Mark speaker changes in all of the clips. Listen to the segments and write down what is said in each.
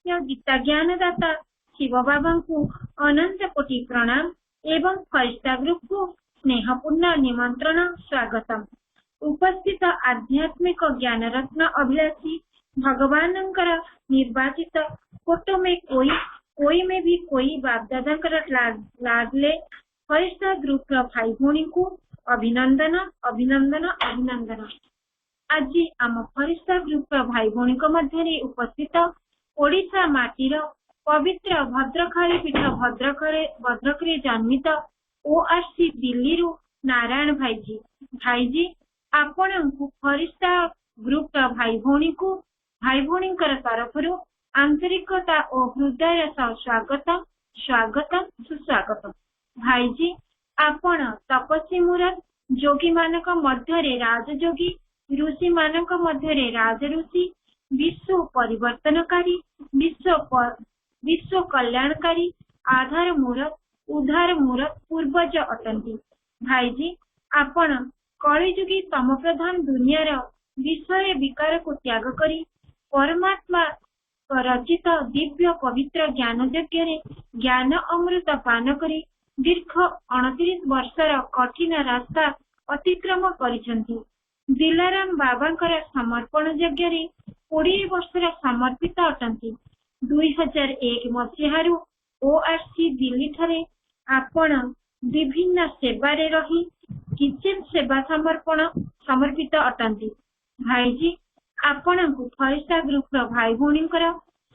Speaker 1: आद्य गीता ज्ञानदाता शिव बाबा को अनंत कोटि प्रणाम एवं फरिश्ता ग्रुप को स्नेहपूर्ण निमंत्रण स्वागतम। उपस्थित आध्यात्मिक ज्ञान रत्न अभिलाषी भगवान निर्वाचित फोटो में कोई में भी कोई बाप दादा लाडले फरिश्ता ग्रुप भाई भौणी को अभिनंदन अभिनंदन अभिनंदन। आज आम फरिश्ता ग्रुप भाई भौणी मध्य उपस्थित ओडिशा माटीर पवित्र भद्रकाली पीठ भद्रक जन्मित ORC दिल्ली नारायण भाईजी आपण फरिश्ता ग्रुप भाई भौणी को भाई भौणी तरफ आंतरिकता और हृदय स्वागतम स्वागतम सुस्वागतम। भाईजी आपण तपस्वी मूरत जोगी मानक मध्य राजयोगी ऋषि मानक मध्य राज ऋषि विश्व परिवर्तनकारी विश्व कल्याणकारी आधार मूरत उद्धार मूरत पूर्वज अटंती। भाईजी आपण कलिजुगी तम प्रधान दुनियार विषय विकार को त्याग करी परमात्मा रचित दिव्य पवित्र ज्ञान यज्ञ ज्ञान अमृत पान करी दीर्घ 29 वर्षर कठिन रास्ता अतिक्रम करिसंती। दिलाराम बाबांकर समर्पण यज्ञ 20 वर्षर समर्पित अटंती। 2001 मसीहारू ORC दिल्ली ठारे आपण विभिन्न सेवारे रही किचन सेवा समर्पित अटंती। भाईजी आपण फरिश्ता ग्रुप भाई भौणी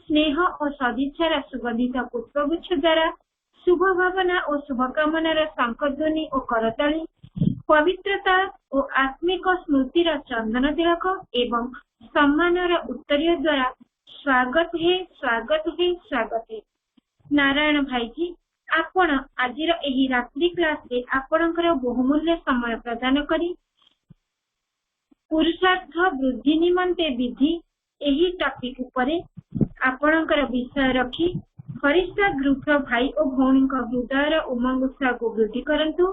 Speaker 1: स्नेह और सदिच्छार सुगंधित पुष्पगुच्छ द्वारा शुभ भावना और शुभकामनार शंखध्वनि और करताली पवित्रता और आत्मिक स्मृतिर चंदन तिलक एवं सम्मानर उत्तरीय द्वारा स्वागत है स्वागत है स्वागत है। नारायण भाईजी आपण आजिर एही रात्रि क्लास रे आपणकर बहुमूल्य समय प्रदान करी पुरुषार्थ वृद्धि निमंते विधि एही टॉपिक उपरे आपणकर विषय रखी फरिश्ता ग्रुप भाई और भौणी हृदय उमंग उत्साह को वृद्धि करंतु।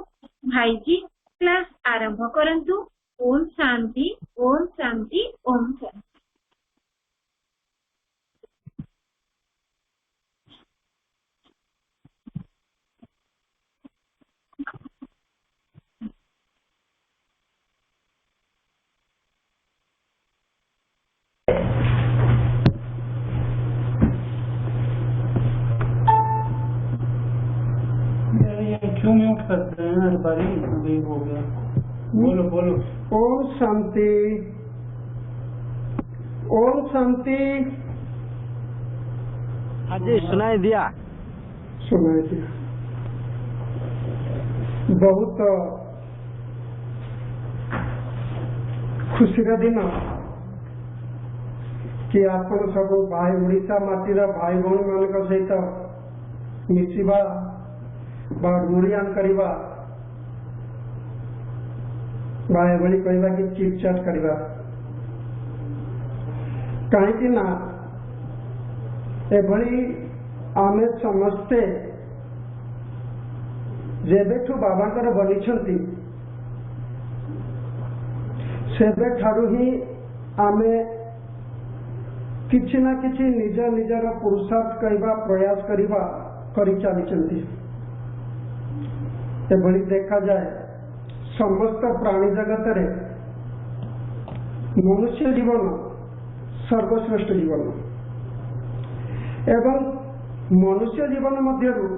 Speaker 1: भाईजी क्लास आरंभ करंतु। ओम शांति ओम शांति ओम शांति।
Speaker 2: क्यों म्यूट करते हैं हर बारी? अभी हो गया। बोलो बोलो।
Speaker 3: ओम शांति ओम शांति।
Speaker 4: हाँ जी सुनाई दिया
Speaker 3: सुनाई दिया। बहुत खुशी का दिन कि आपण सब भाई ओडिशा माटीर भाई भौणी मान सहित मिशिबा ढूंढियान करवा भाई कहवा कि चिट चाट करवा कहीं ना एभली आमे समस्ते जेबेठू बाबांकर बनी सेबे ठारू ही आमे किछि ना किछि निज निजर पुरुषार्थ कहवा प्रयास करवा करि चली। एभली देखा जाए समस्त प्राणी जगत रे मनुष्य जीवन सर्वश्रेष्ठ जीवन एवं मनुष्य जीवन मध्यरु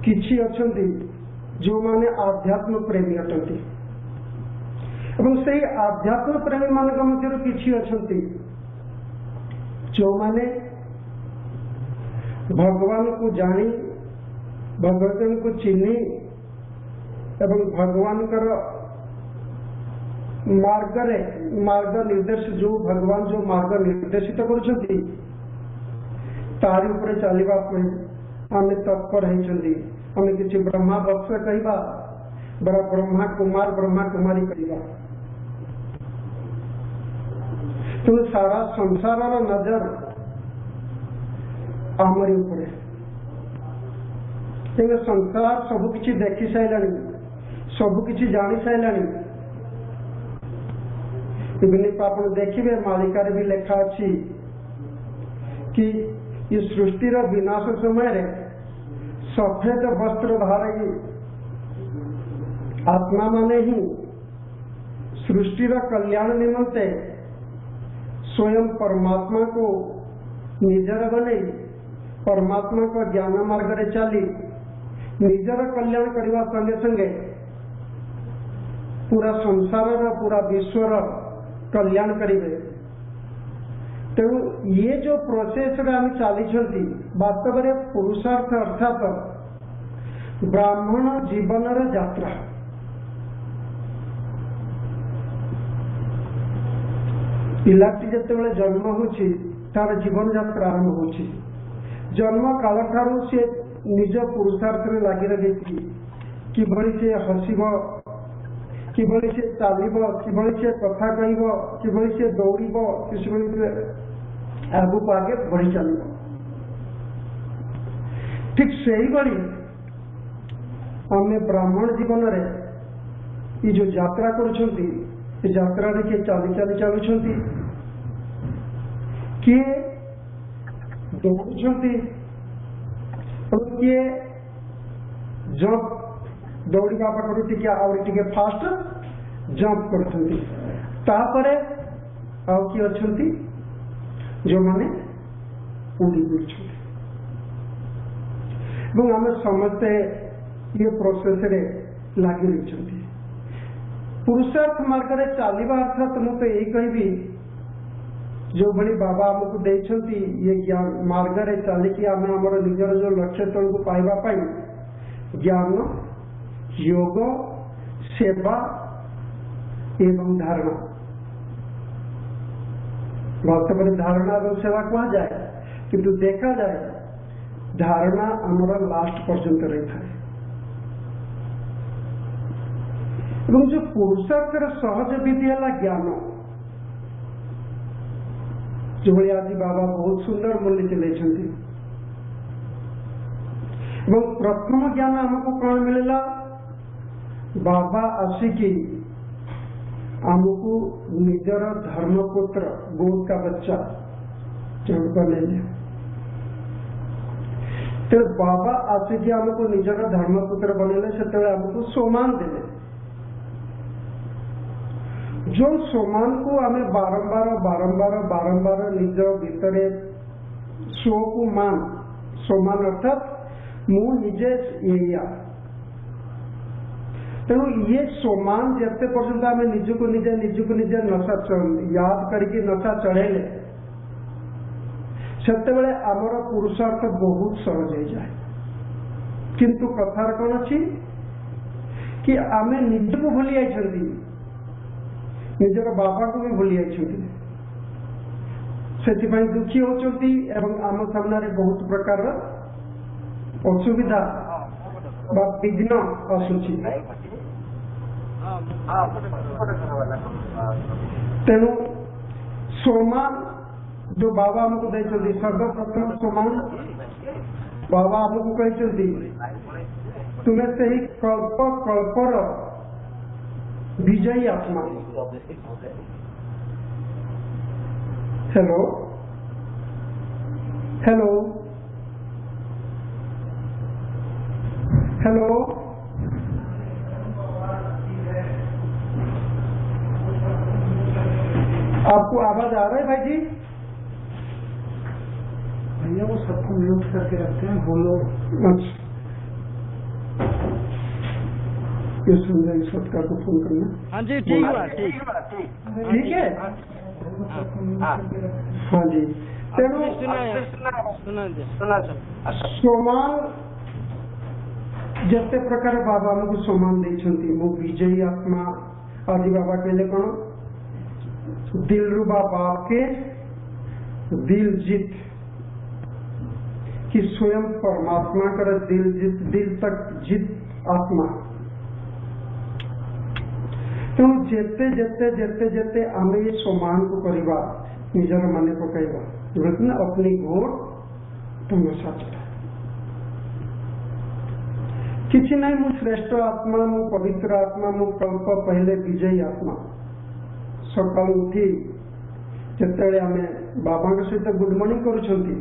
Speaker 3: किछि अछंती जो माने आध्यात्म प्रेमी अटंती एवं से आध्यात्म प्रेमी मानक मध्यरु किछि अछंती जो माने भगवान को जानी भगवान को चिन्ही एवं भगवान मार्ग निर्देश जो भगवान जो मार्ग निर्देशित करुछंती तारि ऊपर चलिबा पई आमे तत्पर होइछंती। आमे किछि ब्रह्मा वत्स कहबा बड़ा ब्रह्मा कुमार ब्रह्मा कुमारी कहबा तो सारा संसार नजर आमरी ऊपर तेरे संसार सबुकिछि देखि साइलानी सबुकिछि जानी साइलानी। इबनी पापन देखिबे मालिकार भी लेखा अछि कि ये सृष्टिर विनाश समय सफेद वस्त्र धारी आत्मा माने ही सृष्टिर कल्याण निमंते स्वयं परमात्मा को निजर बने परमात्मा को ज्ञान मार्ग रे चली निजर कल्याण करने संगे संगे पूरा संसार पूरा विश्वर कल्याण करेंगे। तेणु ये जो प्रोसेस आम चली वास्तव में पुरुषार्थ अर्थात ब्राह्मण जीवन यात्रा पिलाटी जिते जन्म होची तार जीवन यात्रा आरंभ होची जन्म काल ठारू से निज पुरुषार्थ में लगी रही किभली से हसब किभली से चलब किभली से कथा कह किभली से दौड़ब किभली से आगू आगे बढ़ी चलो ठीक से ही बड़ी आम ब्राह्मण जीवन रे ये जो यात्रा करुछंती यात्रा किए चली चली चलुछंती किए दौड़ुछंती किए जंप दौड़ा पाखु टी आगे फास्ट जंप करछंती तापरे आउ किए अछंती जो माने उड़ी बुलछंती एवं आम समस्ते ये प्रोसेस रे लगी रही पुरुषार्थ मार्ग रे चलवा अर्थात मुझे यही कहबी जो भली बाबा आमको देछंती ये ज्ञान मार्ग रे चलिकी आम आमर निजर जो लक्ष्य तल को पाइबा पाई ज्ञान योग सेवा एवं धारणा वास्तव में धारणा और सेवा कहा जाए किंतु देखा जाए धारणा आमर लास्ट पर्यंत रही था एवं जो पुरुषार्थर सहज विधि है ज्ञान जो भाई आज बाबा बहुत सुंदर मूल्य चले प्रथम ज्ञान आमको कौन मिलला बाबा आसिकी आमको निजर धर्मपुत्र गोद का बच्चा बने तो बाबा आसिकी आमको निजर धर्मपुत्र बनेले से आमको सोमान देले जो सोमान को आम बारंबार बारंबार बारंबार निज भीतर स्व को मान सोमान अर्थात मु निजे या तेणु ये सोमान जिते पर्यंत आम निजको निजे नशा याद करके नशा चढ़ेले से आमर पुरुषार्थ बहुत सहज हो जाए किंतु कथार कौन अच्छी कि आम निजको भूली आई निजर बाबा को भी भूली आई से दुखी होती आम सामने बहुत प्रकार असुविधा विघ्न आसूची तेणु सोमान जो बाबा आमको देते सर्वप्रथम सोमान बाबा आमको कहते तुम्हें से ही कल्प कल्पर विजयी आत्मा हेलो हेलो हेलो आपको आवाज आ रहा है भाई जी भैया वो सबको म्यूट करके रखते हैं बोलो अच्छा संजय सत्कार को फोन करना
Speaker 4: हाँ जी ठीक है
Speaker 3: ठीक है हाँ जी तेणु सोमान जिते प्रकार बाबा आमको सोमान देछंती मो विजयी आत्मा आदि बाबा कहले कौन दिल रुबा बाप के दिल जीत कि स्वयं परमात्मा कर दिल तक जीत आत्मा तेणु जेते जेते जेते जेते आम ये सोमान को करवा निजर माने पकड़ा अपनी घोर तुम चढ़ा किसी नहीं मु श्रेष्ठ आत्मा मु पवित्र आत्मा मु कल्प पहले विजयी आत्मा सकाल उठी जिते आम बाबा सहित गुड मॉर्निंग करुछंती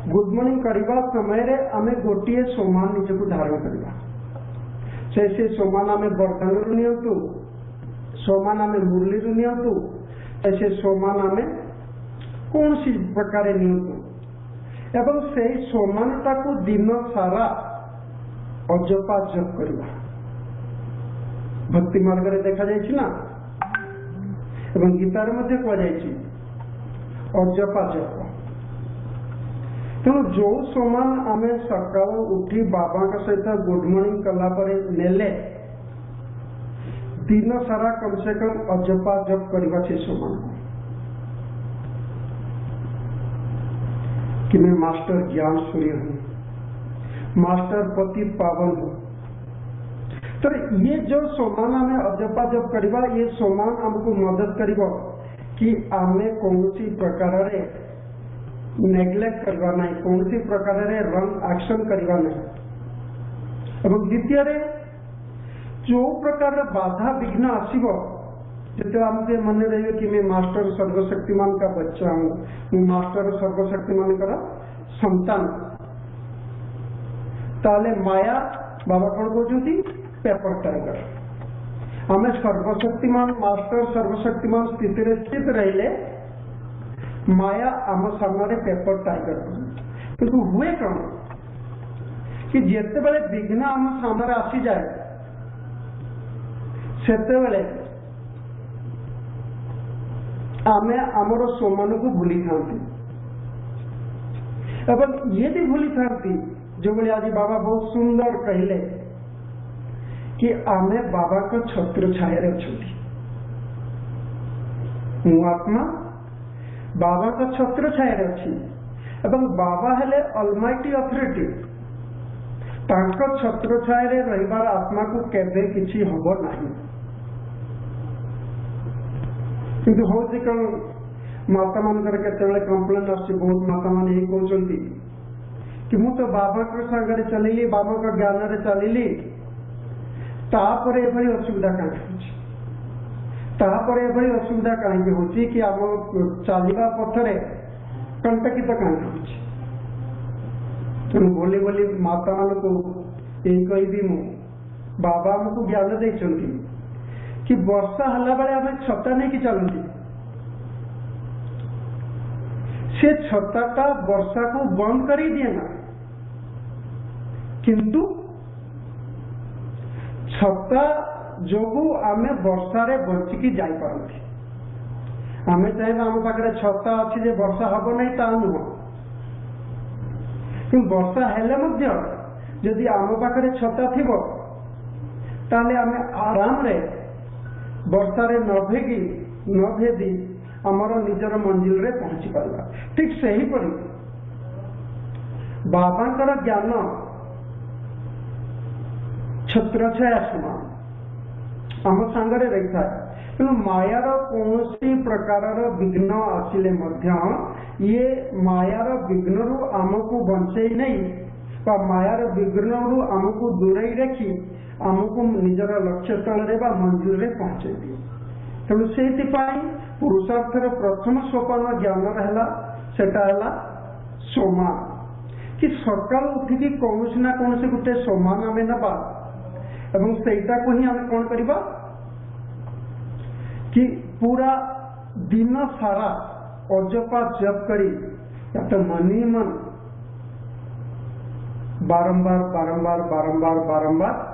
Speaker 3: गुड मॉर्निंग करबा समय रे आमे गोटिए सोमान निजको धारण करबा से सोमान आमे बर्तन रु नियंतु सोमान आमे मुरली रु नियंतु से सोमान आमे कौन सी प्रकार नियंतु एवं से सोमानता को दिन सारा अजपा जप करबा भक्ति मार्ग रे देखा जायछि ना एवं गीतार मध्य कह जायछि अजपा जप तेणु जो सोमान आमे सकाल उठी बाबा का सहित गुड मॉर्निंग कला परे नेले दिन सारा कम से कम अजपा जप करबा छै सोमान कि मैं मास्टर ज्ञान सूर्य हूँ मास्टर पति पावन हूँ तो ये जो सोमान आमे अजपा जप करबा ये सोमान हमको मदद करिबो कि आमे कौनसी प्रकार रे नेग्लेक्ट करवा नहीं कौन सी प्रकार रे रंग एक्शन करवा नहीं और द्वितीय रे जो प्रकार बाधा विघ्न आसीबो जिते हमके मन रहियो कि मैं मास्टर सर्वशक्तिमान का बच्चा हूँ मैं मास्टर सर्वशक्तिमान का संतान ताले माया बाबा कौन कहते पेपर टाइगर हमें सर्वशक्तिमान मास्टर सर्वशक्तिमान स्थिति रे स्थित रहिले माया आम सामने पेपर टाइगर किंतु हुए कौन कि जिते बड़े विघ्न आम सामने आसी जाए सेते बेले आमे आमर सोमान को भूली थांती एवं ये भी भूली थांती जो बोले आज बाबा बहुत सुंदर कहले कि आमे बाबा को छत्र छाया अच्छी मु आत्मा बाबा का छत्र छाया अच्छी एवं बाबा हेले अलमाइटी अथॉरिटी तांको छत्र छाया रहिबार आत्मा को केबे किछि हबो नाही किंतु होछि कोन माता मानकर केतेबेले कंप्लेंट आछि बहुत माता मान यही कहउछंती कि मु तो बाबा के संगरे चलिली बाबा का ज्ञान रे चलिली तापर एभली असुविधा काहे तापर एभली असुविधा काहे होची कि आम चलिबा पथरे कंटकित काहे होची तेणु बोली बोली माता मान को यही कहबी मु बाबा हमको ज्ञान देइछंती कि वर्षा हला बेले आमे छता नहीं कि चलती से छताटा वर्षा को बंद कर दिए ना किंतु छता जोगु आमे वर्षा रे बचिकी जाई पारती आमे चाहे आम पाखे छता अच्छी जे वर्षा हब नहीं ता नुह कि वर्षा हेले मध्य यदि आम पाखे छता थिबो ताले आमे आराम रे वर्षा रे न भेदी आमर निजर मंजिल रे पहुंची पारबा ठीक सही परी बाबांकर ज्ञान छत्र छाया समान आम सांगरे रही था तेणु मायार कौन प्रकार विघ्न आसिले मध्य ये मायार विघ्न रु आमको बंचई नहीं बा मायार विघ्न रु आमको दूरई रखी आमको निजर लक्ष्य स्थल रे बा मंजिल रे पहुंचे दिए तेणु से पुरुषार्थर प्रथम सोपान ज्ञान रहा सेटा है सोमान कि सकाल उठिकी कौन ना कौन गोटे सोमान आम नवा एवं सेटा को ही आम कौन करबा कि पूरा दिन सारा अजपा जप करी या मनी मन बारंबार बारंबार बारंबार बारंबार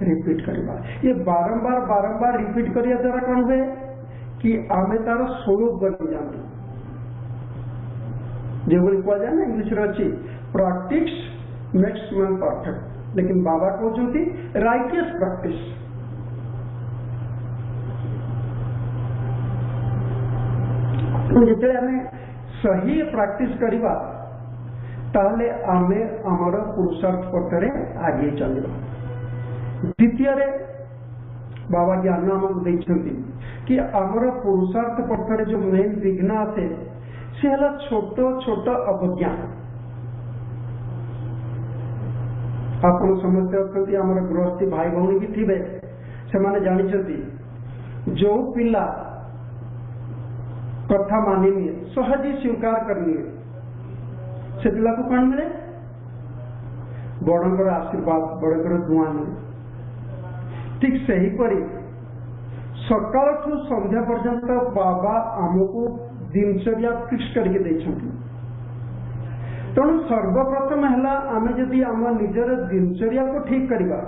Speaker 3: रिपीट करवा ये बारंबार बारंबार रिपीट करिया द्वारा कौन हुए कि आमे तार स्वरूप बनी जाते जो कह जाए ना इंग्लिश अच्छी प्रैक्टिस मेक्स मैन परफेक्ट लेकिन बाबा कहते राइटियस प्रैक्टिस जिते आम सही प्रैक्टिस करवा ताले आमे आमर पुरुषार्थ पथरे आगे चलवा द्वितीय बाबा ज्ञान आमको देखते कि आमर पुरुषार्थ पथरे जो मेन विघ्न आसे से है छोट छोट अवज्ञा आप समझते अच्छा आमर गृहस्थी भाई भौणी भी थे से माने जानी जो पिला कथा मानिनिए सहज ही स्वीकार करनिए से पिला को कौन मिले बड़ंकर आशीर्वाद बड़ंकर दुआ मिले। ठीक सही परी सकाल ठू संध्या पर्यंत बाबा आमको दिनचर्या फिक्स करके देछंती। तेणु सर्वप्रथम है आम जदि आम निजर दिनचर्या को ठीक करवा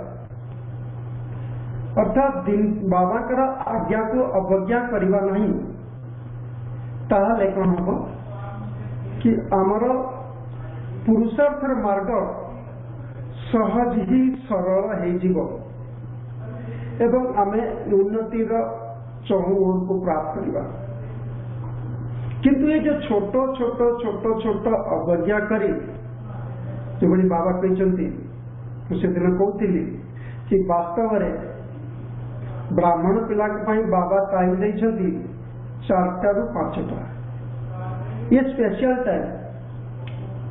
Speaker 3: अर्थात बाबा कर आज्ञा को अवज्ञा करवा नहीं ताहले कौन हम कि आमर पुरुषार्थर मार्ग सहज ही सरल हो एवं आमे उन्नतिर चहुओं को प्राप्त करवा। किंतु ये जो छोट छोट छोट छोट अवज्ञा करी जो बड़ी बाबा कहते से दिन कहती कि वास्तव में ब्राह्मण पिला बाबा टाइम देइछंती 4टा ରୁ 5टा ये स्पेशल टाइम।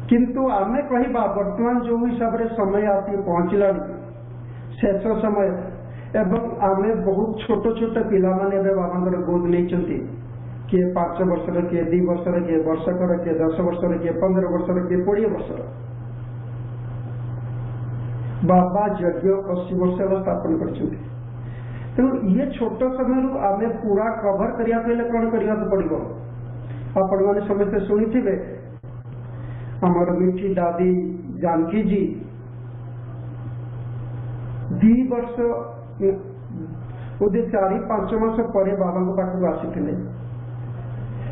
Speaker 3: किंतु आमे कहवा वर्तमान जो हिसाब से समय आती पहुंचला शेष समय एवं आमे बहुत छोट छोट पिला माने बाबा गोद नहीं किए 5 वर्षर किए 2 वर्षर किए वर्षकर किए 10 वर्षर किए 15 वर्षर किए 20 वर्षर बाबा यज्ञ 80 वर्ष स्थापन कर। तेणु ये छोट समय आम पूरा कभर करने कौन करने पड़ो आपण मैंने समस्ते शुणी आमर मीठी दादी जानकी जी 2 वर्ष बोधे 4-5 मास पर बाबा पाखक आसी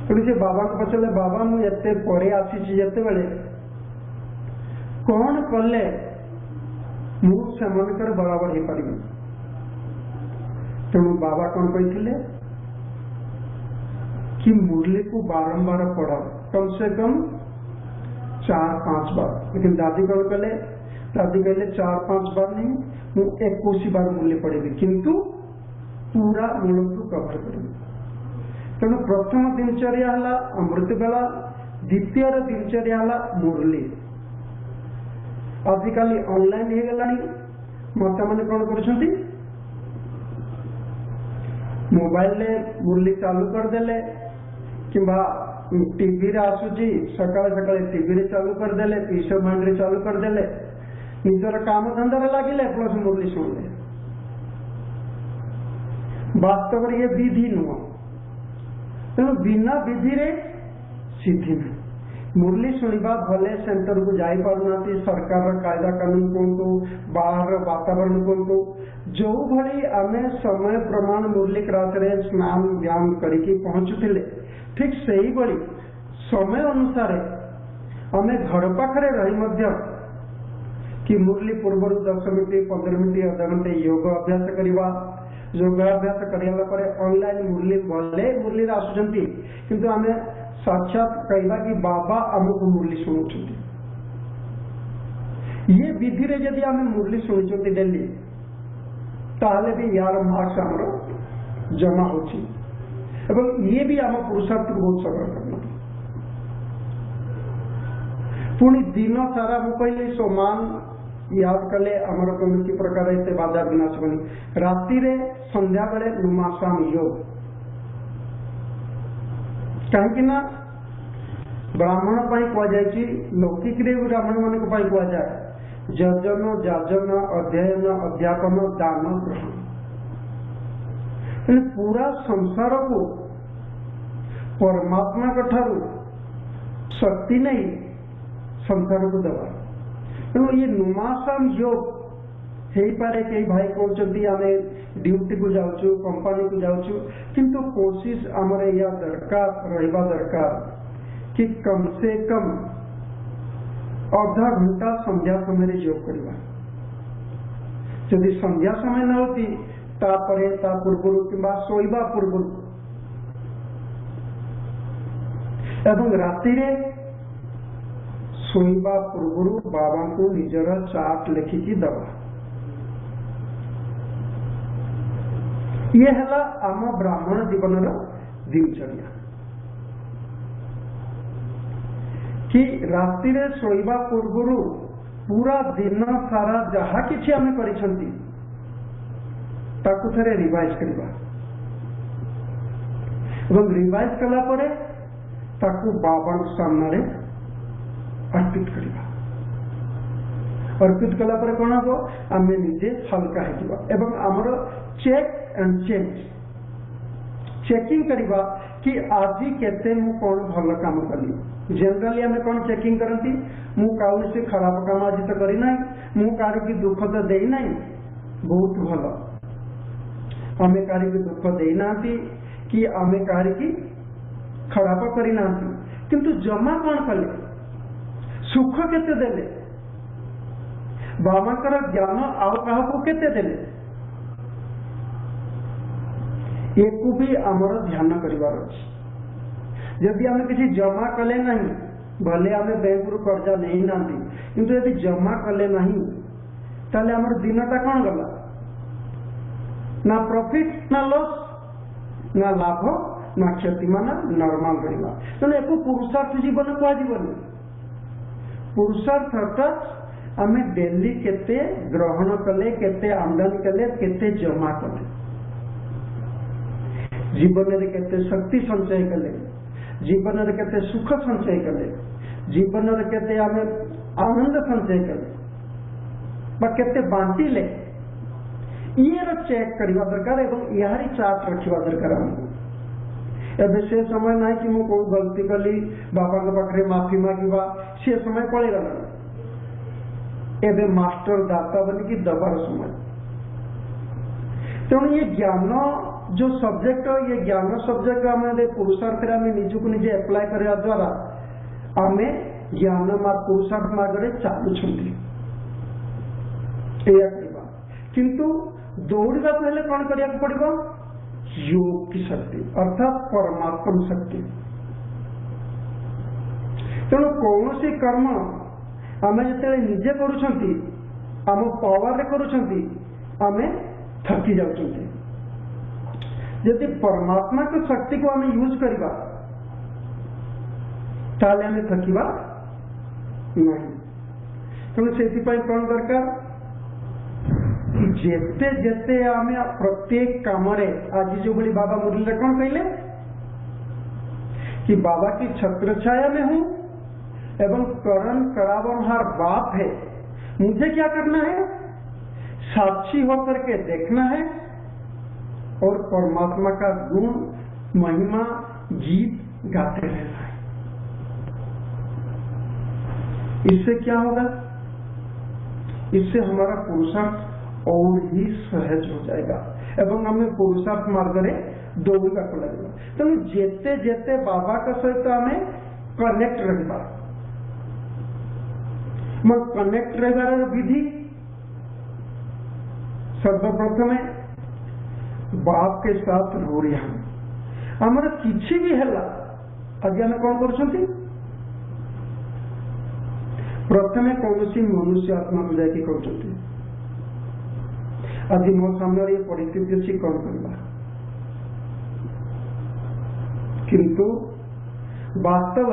Speaker 3: से बाबा को पचारे बाबा मुझे पर आसी जिते कौन कले मुझे बराबर हो पारि। तेणु बाबा कौन कहते कि मुरली को बारंबार पढ़ कम से कम 4-5 बार। लेकिन दादी कौन कहले दादी कहले 4-5 बार नहीं मुझे 21 बार मुरली पढ़ेगी किंतु पूरा मूल को कवर करेंगे। तेणु प्रथम दिनचर्या है अमृत बेला द्वितीय दिनचर्या है मुरली। आजिकल ऑनलाइन हो गला माता मैंने कौन कर मोबाइल मुरली चालू करदे कि टीवी रे आसूची सकाल सकाल टीवी रे चालू करदे पीस ऑफ माइंड रे चालू करदे निजर काम धंदा लगिले प्लस मुरली शुणिले। वास्तव ये विधि नुह तेणु बिना विधि रे सिद्धि नहीं। मुरली शुणा भले सेंटर को जाई पारना सरकार कायदा कानून कहतु बाहर वातावरण कहतु जो भली आमे समय प्रमाण मुरली क्रास रे स्नान व्यायाम करके पहुंचुले ठीक सही भली समय अनुसार आमे घर पाखरे रही मध्य कि मुरली पूर्व 10 मिनिट 15 मिनिट अधा घंटे योग अभ्यास करवा। योगाभ्यास कराला ऑनलाइन मुरली भले मुरली आसुचंती किंतु आमे साक्षात कहवा कि बाबा आमको मुरली शुणुंट ये विधि रे यदि आम मुरली शुणुंट डेली ताहले भी यार मार्क्स आमर जमा होची एवं ये भी आम पुरुषार्थ को बहुत सरल करना। पुणी दिन सारा मु कहली सोमान याद कले आमर कौन प्रकार से बाधा विनाश बनी राति रे संध्या बेले नुमासाम योग कहीं ब्राह्मण कहुई लौकिक ब्राह्मण मान कहुए यजन जाजन अध्ययन अध्यापन दान ग्रहण पूरा संसार को परमात्मा ठारू शक्ति नहीं संसार को दवा। तेणु ये नुमासाम योग हो पारे कई भाई कहते आम ड्यूटी को जाऊँ कंपानी को जाऊँ किंतु कोशिश आमर या दरकार रहा दरकार कि कम से कम आधा घंटा संध्या समय योग करवा। यदि संध्या समय न होती तापरे ता पूर्व कि शोवा पूर्व एवं राति रे शोवा पूर्व बाबा को निजर चार्ट लिखिकी दवा। ये है आम ब्राह्मण जीवन दिनचर्या कि राति रे शोवा पूर्व पूरा दिन सारा जहा किछि आमे करिसंती ताकु थरे रिवाइज करबा एवं रिवाइज कला परे ताकू बाबा सामने अर्पित करवा। अर्पित कला पर कौन हम आम निजे हल्का हो आमर चेक एंड चेंज चेकिंग करवा कि आज केते मु कौन भल काम कली। जनरली आम कौन चेकिंग करती मु कौन से खराब काम आज तो करना मु कार की दुख तो देना बहुत भल आम कार की दुख देना कि आम कार की खराब करना किंतु जमा कौन कले सुख केते देले बाबांकर ज्ञान आउ क्या केते देले एक भी आमर ध्यान करिवार अछि। यदि आम किसी जमा कले नहीं भले आम बैंक रु कर्जा नहीं नांती किंतु यदि जमा कले नहीं ताले आमर दिनटा कौन गला ना प्रॉफिट ना लॉस ना लाभ ना क्षति माना नॉर्मल रहा तेणु एक पुरुषार्थ जीवन कहुन पुरुषार्थ अर्थात आम डेली केते ग्रहण कले केते आमदानी कले केते जमा कले जीवन में केते शक्ति संचय कले जीवन में केते सुख संचय कले जीवन में केते आम आनंद संचय कले केते बांटिले ये चेक करवा दरकार एवं यारी चार्ट रखा दरकार हमको एवं से समय ना कि मुझे कोई गलती कली बापा पाखे माफी मांगा से समय पड़ेगा एवं मास्टर दाता बन की दबार समय तेणु ये ज्ञान जो सब्जेक्ट ये ज्ञान सब्जेक्ट आम पुरुषार्थ निजुक निजे एप्लाय करने द्वारा आम ज्ञान पुरुषार्थ मार्ग चलुं किंतु दौड़ा हेल्ले कौन करा पड़ो योग की शक्ति अर्थात परमात्म शक्ति तेणु कौन सी कर्म आम जो निजे करुँच आम पावर करुँच आम थकी जाऊँ यदि परमात्मा की शक्ति को आम यूज करवा ताले आम थकिबा नहीं तेणु से कौन दरकार जेते जेते आम प्रत्येक काम आज जो बड़ी बाबा मुरली कौन कहले कि बाबा की छत्र छाया में हूं एवं करण करावनहार बाप है मुझे क्या करना है साक्षी होकर के देखना है और परमात्मा का गुण महिमा गीत गाते रहना है। इससे क्या होगा इससे हमारा पुरुषार्थ और ही सहज हो जाएगा एवं हमें पुरुषार्थ मार्ग में दौड़ा को लगेगा। तेणु जेते जेते बाबा का सहित आम कनेक्ट रहा कनेक्ट रहार विधि सर्वप्रथम बाप के साथ रोरिया आमर किसी भी है आज आम कौन कर प्रथम कौन सी मनुष्य आत्मा को जाकि कहते आज मो सामने ये परिस्थिति अच्छी कौन करवा किंतु वास्तव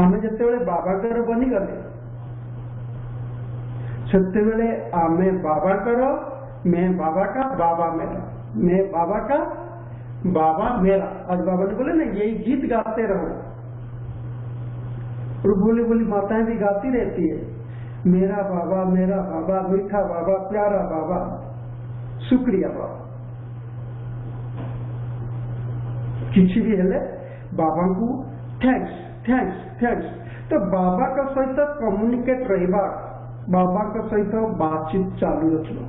Speaker 3: आम जिते बाबाकर बनीगले से आम बाबाकर मैं बाबा का बाबा मेरा मैं बाबा का बाबा मेरा आज बाबा ने बोले ना यही गीत गाते रहो और बोली बोली माताएं भी गाती रहती है मेरा बाबा मीठा बाबा प्यारा बाबा शुक्रिया बाबा किसी भी हेले बाबा को थैंक्स थैंक्स थैंक्स तो बाबा का सहित कम्युनिकेट रहा बाबा का सहित बातचीत चालू रखना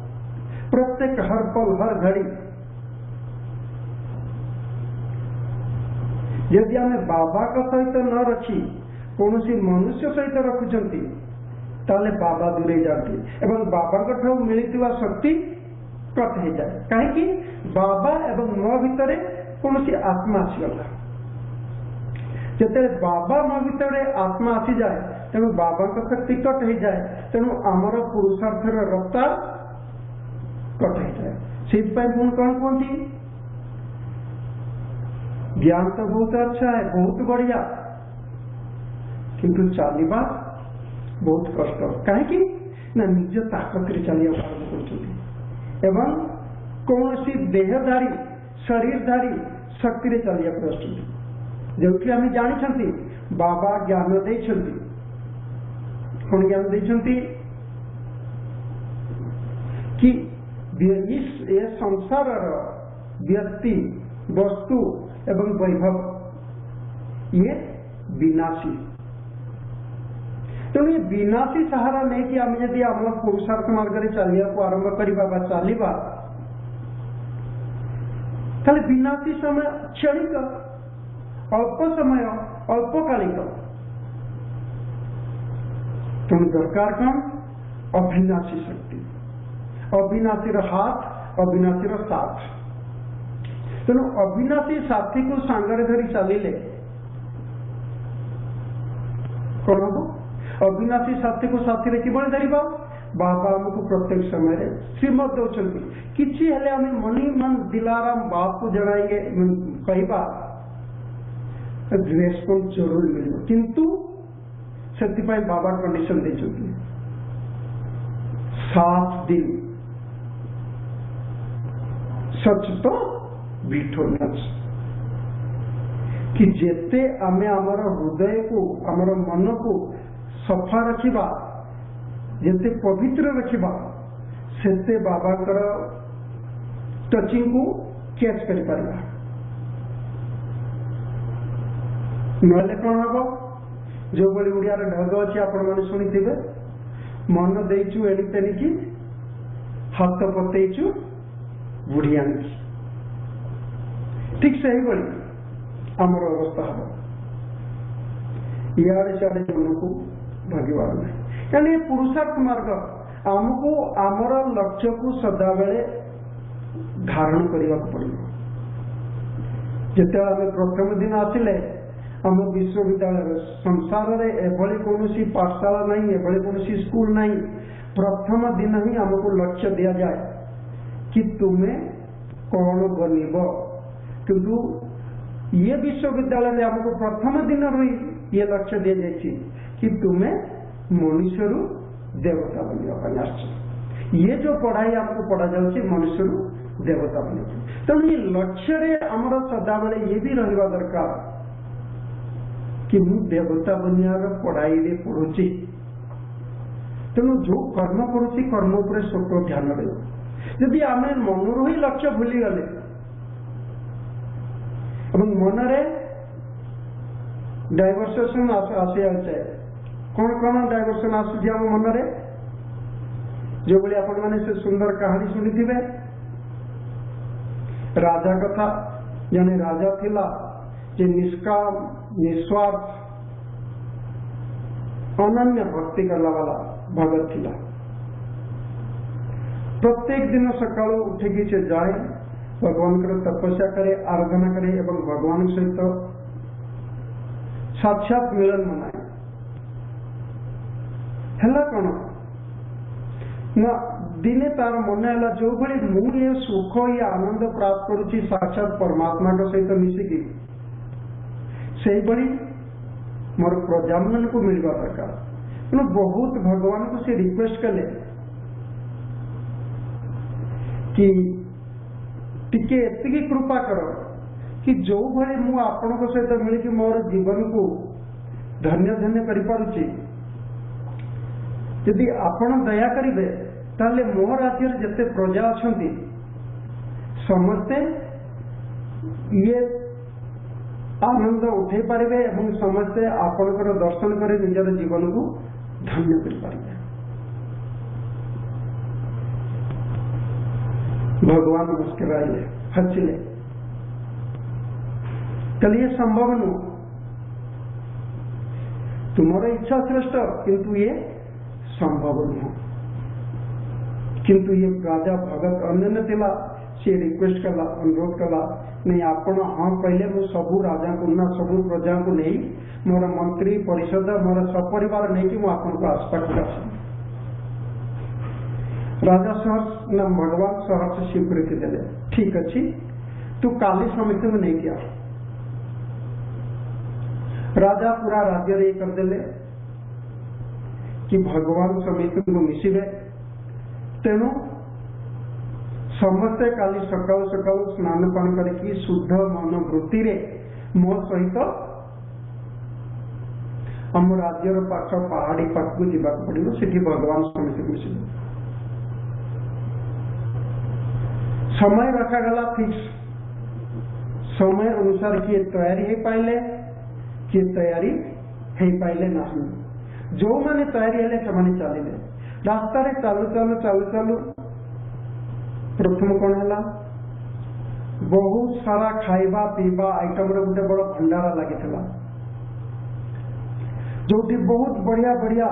Speaker 3: प्रत्येक हर पल हर घड़ी यदि आम बाबा का सहित न रखी कौन सी मनुष्य सहित रखुंट ताले बाबा दूरे जाती एवं बाबा मिलता शक्ति कट हो जाए कहीं बाबा एवं मो भितर कौन सी आत्मा आसीगला जिते बाबा मो भितर आत्मा आसी जाए तेणु बाबा का शक्ति कट हो जाए तेणु आमर पुरुषार्थर रफ्तार कट हो जाए से कौन कहती ज्ञान तो बहुत अच्छा है बहुत बढ़िया किंतु चलवा बहुत कष्ट कहीं ना निज ताकत चलिया आरंभ कर कौन सी देहधारी शरीरधारी शक्ति चलिया जो आम जानी बाबा ज्ञान देइछंती कौन ज्ञान देइछंती कि ये संसार व्यक्ति वस्तु एवं वैभव ये विनाशी। तेणु ये विनाशी सहारा नहीं कि आम जदि आम पुरुषार्थ मार्ग में चलिया आरंभ करवा चलवा ताले विनाशी समय क्षणिक अल्प समय अल्पकालिक। तेणु दरकार कौन अविनाशी शक्ति अविनाशी हाथ अविनाशी साथ। तेणु अविनाशी साथी को सांगरे धरी चलिले कौन हम अविनाशी साथी को साथी किभଳି धरिबा बाबा आमको प्रत्येक समय श्रीमत दौरान किसी हेले आम मनी मन दिलाराम बाप को जनाइए कहवा रेस्पॉन्स जरूर मिल किंतु से बाबा कंडीशन दे 7 दिन सच तो बिठोनेस कि जेते आमे आमर हृदय को आमर मन को सफा रखिबा जेते पवित्र रखिबा सेते बाबा कर टचिंग को कैच कर पारिबा। नले कौन हम जो बड़ी ओडिया ढग अच्छी आपण मैंने शुणी मन देचु एणि तेणिकी हाथ पतेचु बुढ़ी आनिकी ठीक से ही बड़ी आमर अवस्था हम इे सियाड़े मन को भागवार नहीं कहने पुरुषार्थ मार्ग आमको आमर लक्ष्य को सदा बेले धारण करने पड़ो। जिते आम प्रथम दिन आसिले आम विश्वविद्यालय संसार में एभली कौन पाठशाला नहीं एभली कौन स्कूल नहीं। प्रथम दिन ही आमको लक्ष्य दिया जाए कि तुम्हें कौन बनब किंतु ये विश्वविद्यालय में आमको प्रथम दिन ही ये लक्ष्य दिया जाए कि तुम्हें मनुष्य देवता बनवा। ये जो पढ़ाई आपको पढ़ा जाए मनुष्य देवता बनवा। तेणु ये लक्ष्य आमर सदाबले ये भी रहा दरकार कि मु देवता बनवार पढ़ाई रे पढ़ुची। तेणु जो कर्म करुच्ची कर्म उपर स्वतः ध्यान रही जदि आम मनर ही लक्ष्य भूलीगले मनरे डाइवर्सेशन आसी जाए कौन कौन डाइवर्सन आसूची आम मनरे जो भाई आपण मैंने से सुंदर कहानी शुणी राजा कथा जने राजा थिला जे निष्काम निस्वार्थ अनन्य भक्ति करला वाला भगत थिला। प्रत्येक दिन सकाळु उठिकी से जाए भगवान को तपस्या करे आराधना करे एवं भगवान सहित साक्षात मिलन मनाए। है कौन ना दिने तार मन है जो भाई मुझे सुख या आनंद प्राप्त करुच्ची साक्षात परमात्मा सहित मिसिकी से भाई मोर प्रजामान को मिलवा दरकार। तेणु बहुत भगवान को से रिक्वेस्ट कले कि टिके एतिकी कृपा कर कि जो भाई मु आपण सहित मिलकी मोर जीवन को धन्य धन्य कर पारुची यदि आपण दया करिवे ताले मो राज्य जिते प्रजा अच्छा समस्ते ये आनंद उठे पारे एवं समस्ते आपणकर दर्शन कर निजर जीवन को धन्य कर पारे। भगवान मुस्कुराइले हसिले कल ये संभव नु तुम्हारा इच्छा श्रेष्ठ किंतु ये संभव नुह। किंतु ये राजा भगत अन्य थिला सी रिक्वेस्ट कला अनुरोध कला नहीं आपण हाँ कहले मु सबू राजा को ना सबू प्रजा को नहीं मोर मंत्री परिषद मोर सपरिवार नहीं कि आपको आस्था कर राजा सहर्ष ना भगवान सहर्ष स्वीकृति देले ठीक अच्छी तू काली समिति में नहीं दिया। राजा पूरा राज्य ये करदे कि भगवान समिति को मिसिबे तेणु समस्ते काली सकाळु सकाळु स्नान पान करके शुद्ध मन वृत्ति रे मो सहित आम राज्यर पाख पहाड़ी पाख को जावाक पड़ो से भगवान समिति मिसिले समय रखागला फिक्स समय अनुसार किए तैयारी हो पाइले किए तैयारी हो पाइले नहीं जो माने तैयारी हेले से माने चलिले रास्ता रे चालू चालू चालू चालू प्रथम कौन है बहुत सारा खाइबा पीवा आइटम रे गोटे बड़ भंडारा लगी जो बहुत बढ़िया बढ़िया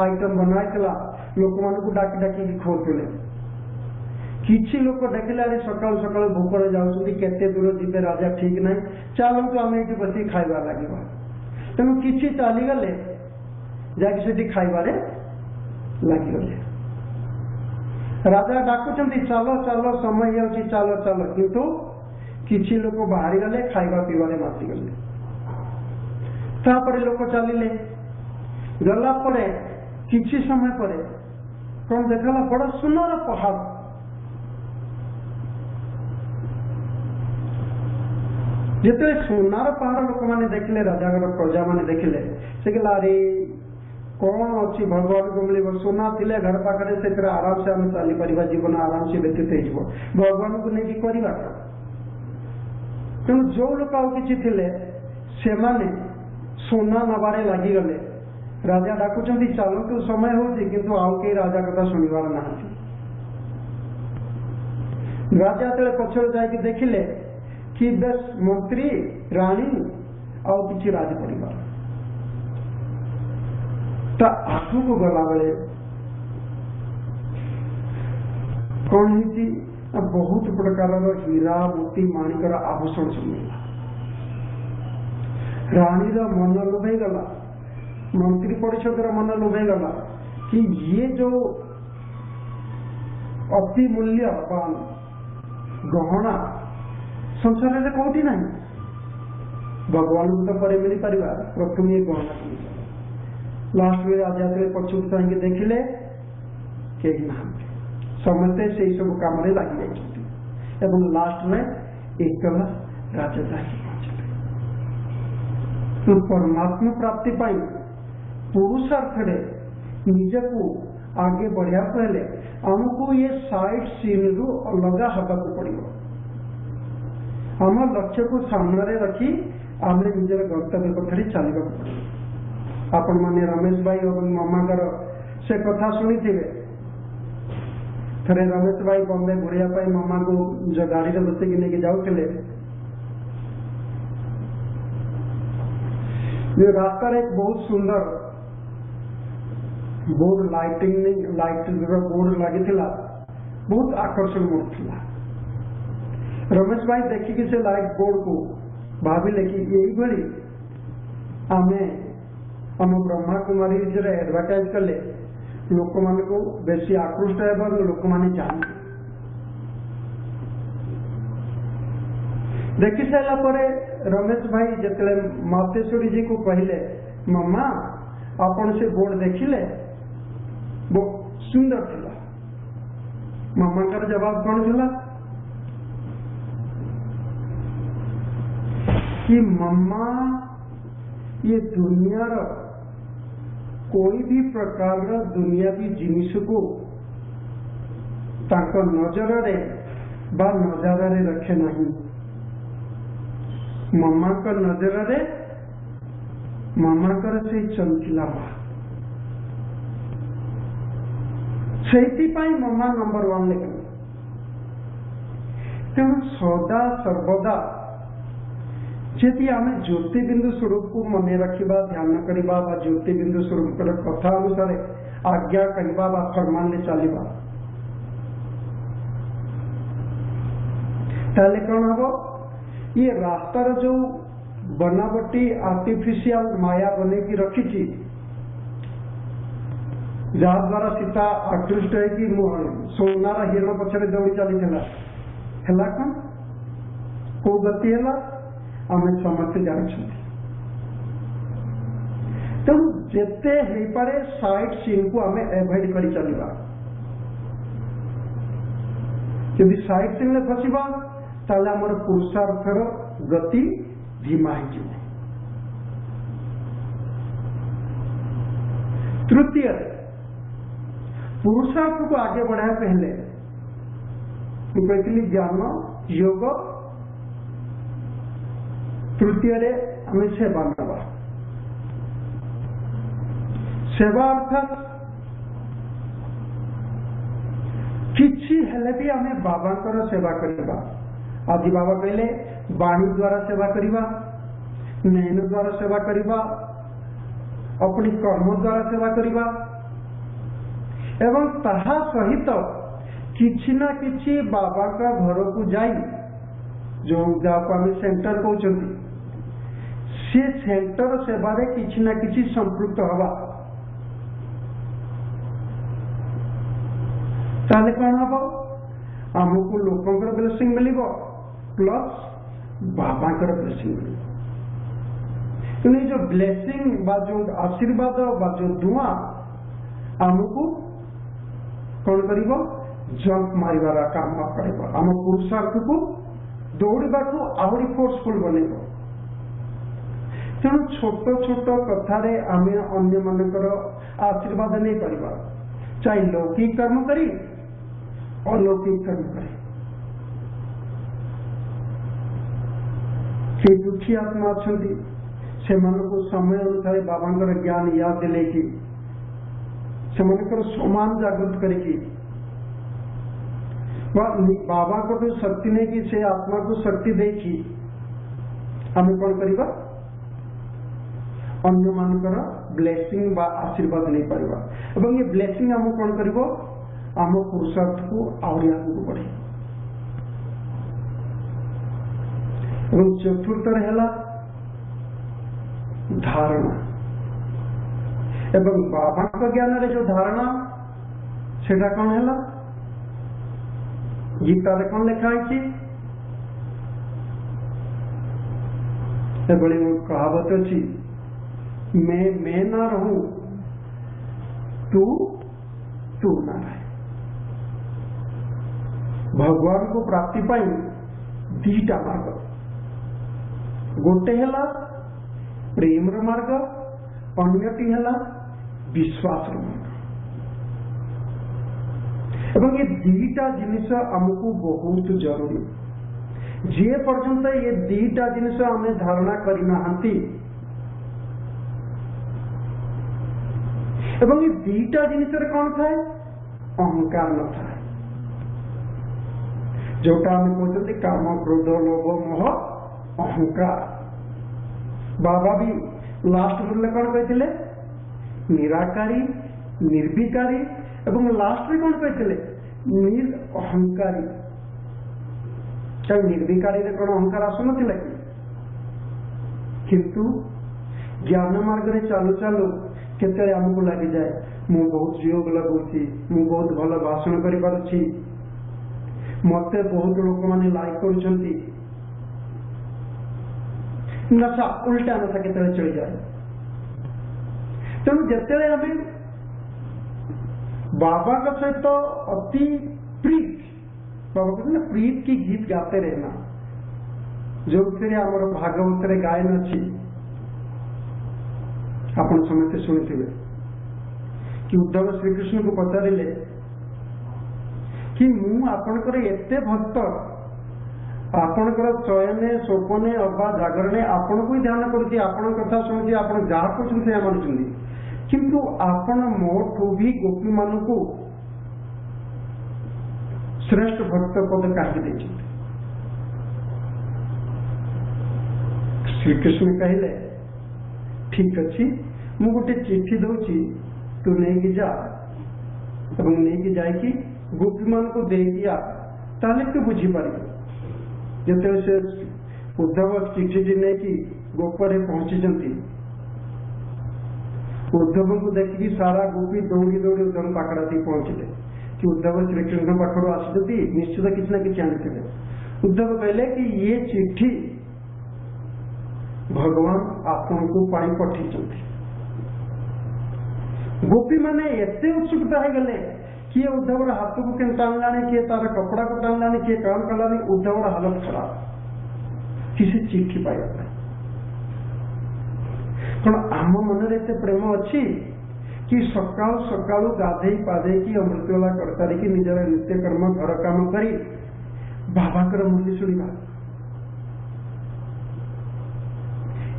Speaker 3: आइटम बनाइला लोक मान डाकी डाकी खोलते किसी लोक देखिले अरे सकाल सकाल भोकर जाऊँगी केते दूर जीवे राजा ठीक ना चलतु आम ये बस खाइबा लगे तेणु किसी चलीगले जाकि खाइबारे लगिगले राजा डाकुचंती चलो चलो समय हो चलो चलो किंतु किसी लोक बाहरी गले खाइबा पीबारे मातिगले तापरे लोक चलिले गला परे किसी समय परे कौन देखला बड़ा सुंदर पहाड़ जिते सोनार पहाड़ लोक मैंने देखले राजागर प्रजा मैंने देखले से कहला अरे कौन अच्छी भगवान को मिले सोना थिले घर पाखे से आराम से आम चली पार जीवन आराम से व्यतीत हो भगवान को लेकिन करवा तेणु जो लोक आउ कि से माने सोना नबारे लगिगले राजा डाकुचंती चलतु समय हो किंतु आउ कई राजा कथा शुणवार ना राजा तेरे पछड़ जाकि देखिले कि बेस मंत्री राणी आउ कि राज परिवार आगू को गला बेले कौन है बहुत प्रकार हीरा मोती माणिकर आभूषण सब मिला रानी मन लोभे गला मंत्री परिषद मन लोभे गला कि ये जो अति मूल्यवान गहना संसार में कौटी ना भगवान को तो पर मिल पार प्रथम ये गहना लास्ट में राजा पछुक चाहिए देखिले कहीं ना समस्ते से सब काम लगी जाए लास्ट में एक राजा जाके पहुंचले तो परमात्मा प्राप्ति पाई पुरुषार्थ निज को आगे बढ़िया पहले हमको ये साइड सीन रु अलग हवा पड़ो आम लक्ष्य को सामने रखी आम निजर गंतव्य पथरे चलने पड़ो आपण माने रमेश भाई और मामा से कथा शुणी थे थे रमेश भाई बॉम्बे घुरिया मामा को जो गाड़ी में बस लेके जाऊले रास्तार एक बहुत सुंदर बोर्ड लाइट बोर्ड लगी बहुत आकर्षण मूर्तिला रमेश भाई देखिकी से लाइट बोर्ड को भाविले कि यही भली आमे हम ब्रह्मा कुमारी एडवर्टाइज कले लोक मान को बेसी आकृष्ट है लोक मैंने जानते देखी सारा रमेश भाई जिते मातेश्वरी जी को कहले मामा आपण से बोर्ड देखिले बहुत सुंदर थिला मामा का जवाब कौन थिला कि मामा ये दुनिया कोई भी प्रकार दुनियावी जिनिस को ताको नजर रे बा नजर रे रखे नहीं मामा का नजर रे मामा कर से चलथिला से मामा नंबर 1 लेकिन तेणु सदा सर्वदा यदि आम ज्योतिबिंदु स्वरूप को मन रखा ध्यान करवा ज्योतिबिंदु स्वरूप कथा अनुसार आज्ञा करवा फरमान चलवा ताले कौन हम ये रास्तार जो बनावटी आर्टिफिशियल माया बने की रखी जहाँ द्वारा सीता आकृष्ट है कि सोनार हिरण पछरे दौड़ी चली कौन को गति है आम समस्ते जानते तेणु जिते हो पारे साइड सीन को आम एवॉइड कर चलवा यदि साइड सीन में फसवा ताले आमर पुरुषार्थर गति धीमा हो। तृतीय, पुरुषार्थ को आगे बढ़ाया पहले कहती ज्ञान योग, तृतीय आम सेवा नवा। सेवा अर्थात किछि हेले भी आम बाबा सेवा करवा। आज बाबा कहले वाणी द्वारा सेवा करवा, नयन द्वारा सेवा करवा, अपनी कर्म द्वारा सेवा करवा, एवं ताहा सहित किछि ना किछि बाबा का घर को जाई, जो जाको आम सेंटर कहते, से सेंटर सेवारे किछि ना किछि संपृक्त हवा। ताले कौन हम आमको लोकंकर ब्लेसिंग मिल प्लस बाबा ब्लेसिंग मिल। तो जो ब्लेसिंग बा जो आशीर्वाद बा जो दुआ आमको कौन कर जंप मारिबार काम कर, आम पुरुषार्थ को दौड़ा को आहरी फोर्सफुल बनेब। तेणु छोट छोट कथारे आम अन्य मानकर आशीर्वाद नहीं पारिबा, चाहे लौकिक कर्म करी अलौकिक कर्म करे। से दुखी आत्मा अच्छा से समय अनुसार बाबा ज्ञान याद दिले कि से समान जागृत करके बाबा को तो शक्ति नहीं कि से आत्मा को शक्ति देखी आम कौन करवा अन्य मानकर ब्लेसिंग बा आशीर्वाद नहीं पारिबा। एवं ये ब्लेसिंग आम कौन करिवो आम पुरुषार्थ को आहरी आगू बढ़े। एवं चतुर्थ है धारणा, एवं बाबा का ज्ञान रे जो धारणा सेटा कौन है गीता रे कौन लिखा है कहावत अच्छी, मैं ना रहूं तू ना रहे। भगवान को प्राप्ति पाई दीटा मार्ग, गोटे है प्रेम मार्ग, अन्यटी है विश्वास मार्ग। एवं ये दीटा जिनिस आमको बहुत जरूरी। जे पर्यंत ये दीटा जिनिस आम धारणा करना, एवं ये दीटा जिनिस कौन थाए अहंकार न थाए, जोटा आम कहते काम क्रोध लोभ मोह अहंकार। बाबा भी लास्ट बोले कौन कहते निराकारी निर्विकारी, एवं लास्ट में कौन कहते अहंकारी। चाहे निर्विकारी रे कौन अहंकार आसुन कि, किंतु ज्ञान मार्ग रे चालू चालू केते आमको लगी जाए मु बहुत योग लगुची, मु बहुत भल भाषण करि पारुछि, मते बहुत लोक माने लाइक करुछंती, नशा उल्टा नशा केते चली जाए। तेणु जेते आम बाबा का सहित अति प्रीत, बाबा कहते ना प्रीत की गीत गाते रहना, जो आमर भागवत रे गायन अच्छी आपण समस्ते शुणुवे कि उद्धव श्रीकृष्ण को पचारे कि मु आपणकर एते भक्त, आपणकर चयने स्वपने अथवा जागरणे आपण को ध्यान करुच्ची, आपण कथा शुणुची, आपण जहाँ करुछन से मानुछन, किंतु आपण मोठू भी गोपी मान को श्रेष्ठ भक्त पद कहीं। श्रीकृष्ण कहले ठीक अच्छी मु गोटे चिट्ठी दौची, तू नहीं जा नहीं जाकि गोपी मान को दे दिया, ताले तू बुझीपार। जिते से उद्धव चिट्ठी नहीं कि गोपरे पहुंची, उद्धव को देखिकी सारा गोपी दौड़ी दौड़ी उद्धव पाखड़ा थी पहुंचले कि उद्धव श्रीकृष्ण पाखड़ आसुँच निश्चित किसी ना कि आनी। उद्धव कहले कि ये चिट्ठी भगवान आपण को पाई पठेइछंती। गोपी माने एते उत्सुकता है गले किए उद्धव हाथ को के टाणलाने, किए तार कपड़ा को टाणलाने, किए काम कलाने। उद्धव हालत खराब, किसी चिट्ठी पाई कौन आम मन प्रेम अच्छी कि सकाल सकालू गाधे पाधे की अमृतवेला कर सारिकी निजर नित्यकर्म घर काम करी बाबाकर मुरली शुणा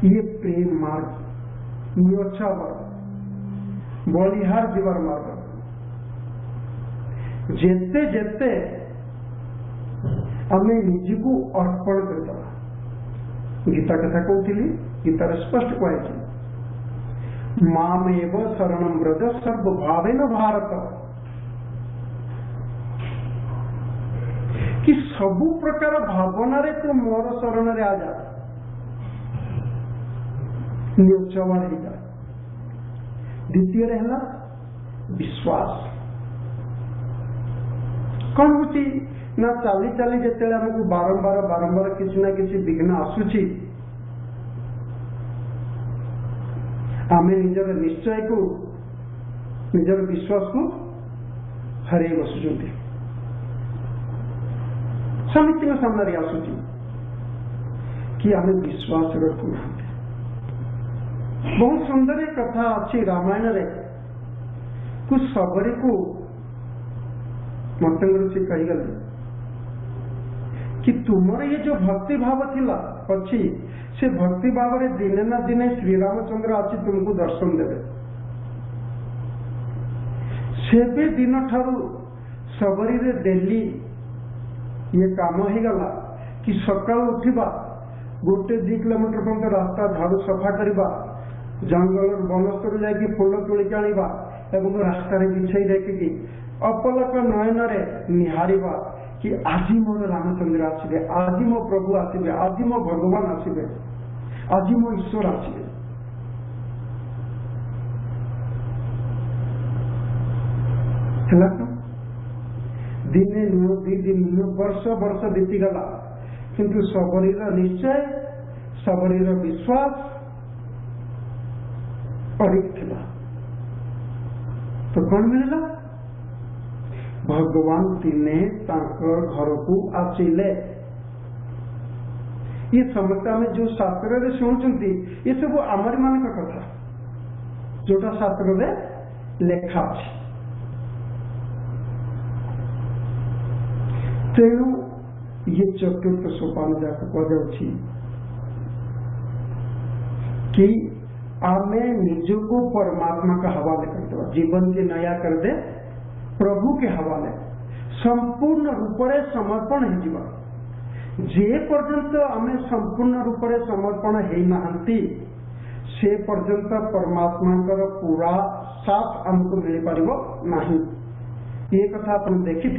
Speaker 3: ये प्रेम मार्ग नियोत्सा मार्ग बलिहार जीवार मार्ग जेते जेते आमे निजको अर्पण करदबा गीता कथा कहती गीतार स्पष्ट कहुची मामेव शरणं व्रज सर्वभावेन भारत कि सबु प्रकार भावना रे तू मोर शरण रे आ जा नियोत्सवार ही जा। द्वितीय रहला विश्वास कौन होची ना चाली चाली जेतेले हमको बारंबार बारंबार किसी ना किसी विघ्न आसुची आमे निजर निश्चय को निजर विश्वास को हरे बसुचंती समिति सामने आसुची कि आमे विश्वास रखु ना। बहुत सुंदर कथा अच्छी रामायण रे कुछ सबरी को मतंग ऋषि कहीगले कि तुमर ये जो भक्ति भाव थिला अच्छी से भक्ति भाव रे दिने ना दिने श्री रामचंद्र आछि तुमको दर्शन देवे से भी दिन ठारू सबरी रे डेली ये काम ही गला कि सकाल उठिबा गोटे 2 किलोमीटर पर्यंत रास्ता झाड़ू सफा करवा जंगल बनस्तर जाकि फूल तोलिक आनिबा एवं रास्तार बिछाई देखिकी अपलक नयन रे निहारिबा कि आज मोर रामचंद्र आसबे आज मो प्रभु आसबे आज मो भगवान आसबे आज मो ईश्वर आसबे दिने नुह 2 दिन नुह वर्ष वर्ष बीतीगला किंतु सबरीर निश्चय सबरीर विश्वास अधिक थिला तो कौन मिलला भगवान दिने घर को आसिले ये समस्त आम जो शास्त्र रे शुणुचंती ये सब आमरी मान कथा जोटा शास्त्र रे लेखा अछि तेणु ये चतुर्थ सोपान जाक कहुछि कि आमे निजको परमात्मा का हवाले कर दो जीवन के नया कर दे प्रभु के हवाले संपूर्ण रूप से समर्पण हो जे पर्यंत आमे संपूर्ण रूप से समर्पण होती से पर्यंत परमात्मा पूरा साथ हमको मिल पार नहीं। ये कथा आप देखी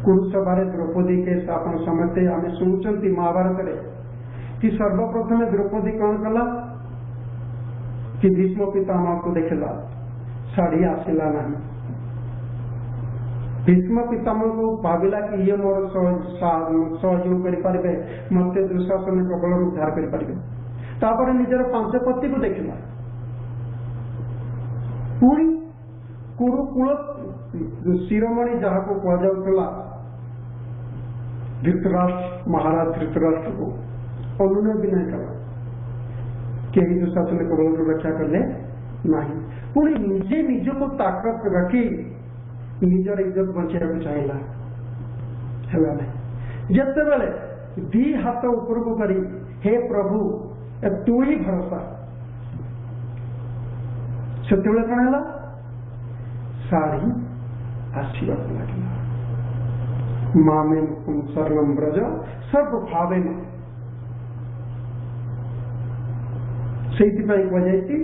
Speaker 3: कुरुसभा द्रौपदी के अपन समझते आम शुणुंट महाभारत रे कि सर्वप्रथम द्रौपदी कौन कला कि भीष्म पितामह को देखला साड़ी आसला नहीं भीष्म पितामह को भाविला कि ये मोर सहयोग करें मत दुशासन प्रबल उद्धार करें निजर 5 पति को देखला पुणी कुरुकुल शिरोमणि जहाँ को कहुला धृतराष्ट्र महाराज धृतराष्ट्र को अनुनय भी नहीं करा कहीं दुशासन प्रबल रक्षा करले नहीं पुणी निजे निज को ताकत रखी निजर इज्जत बचाई चाहिए जिते बेले 2 हाथ ऊपर को करी हे प्रभु तू ही भरोसा से कौन है साड़ी आसवा लगे मामे शरणं व्रज सर्वभावेन से कहुई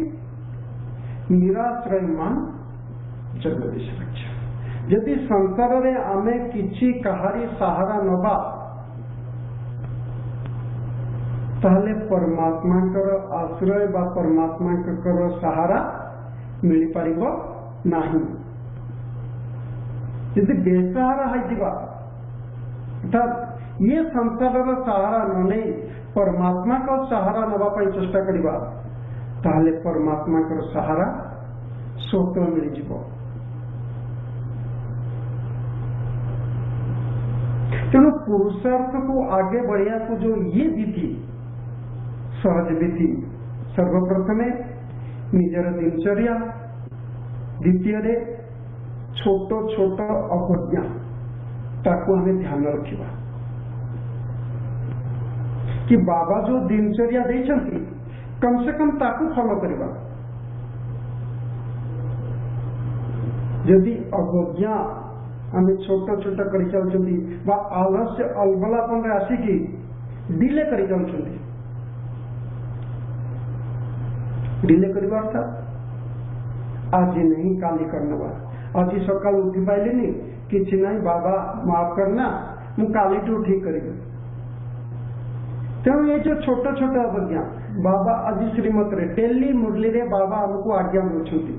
Speaker 3: निराश्रय मान जगदीश रक्षा यदि संसार रे आमे किछि कहारी सहारा नबा ताले परमात्मा कर आश्रय बा परमात्मा कर सहारा मिल पारिबो नाही यदि बेसहारा है अर्थात ये संसार सहारा न नहीं परमात्मा का सहारा नवा चेष्टा करवा ताले परमात्मा कर सहारा स्वतः मिल जीव तेणु पुरुषार्थ को आगे बढ़िया को जो ये विधि सहज विधि सर्वप्रथमे निजर दिनचर्या, द्वितीय छोट छोट अवज्ञा ताकू हमें ध्यान रखिबा कि बाबा जो दिनचर्या देछंती कम से कम ताकू फॉलो करवा। यदि अवज्ञा आम छोट छोट कर चलुछंती बा आलस्य अलबलापन रे आसिकी डिले कर चलुछंती, डिले करवा अर्थात आज नहीं काली करनवा, आज सकाल उठी पाइलेनी किछि नहीं बाबा माफ करना मु काली टू ठीक करेंगे। तेणु ये जो छोट छोट अवज्ञा बाबा आज श्रीमत रे डेली मुरली रे बाबा हमको आज्ञा देउछंती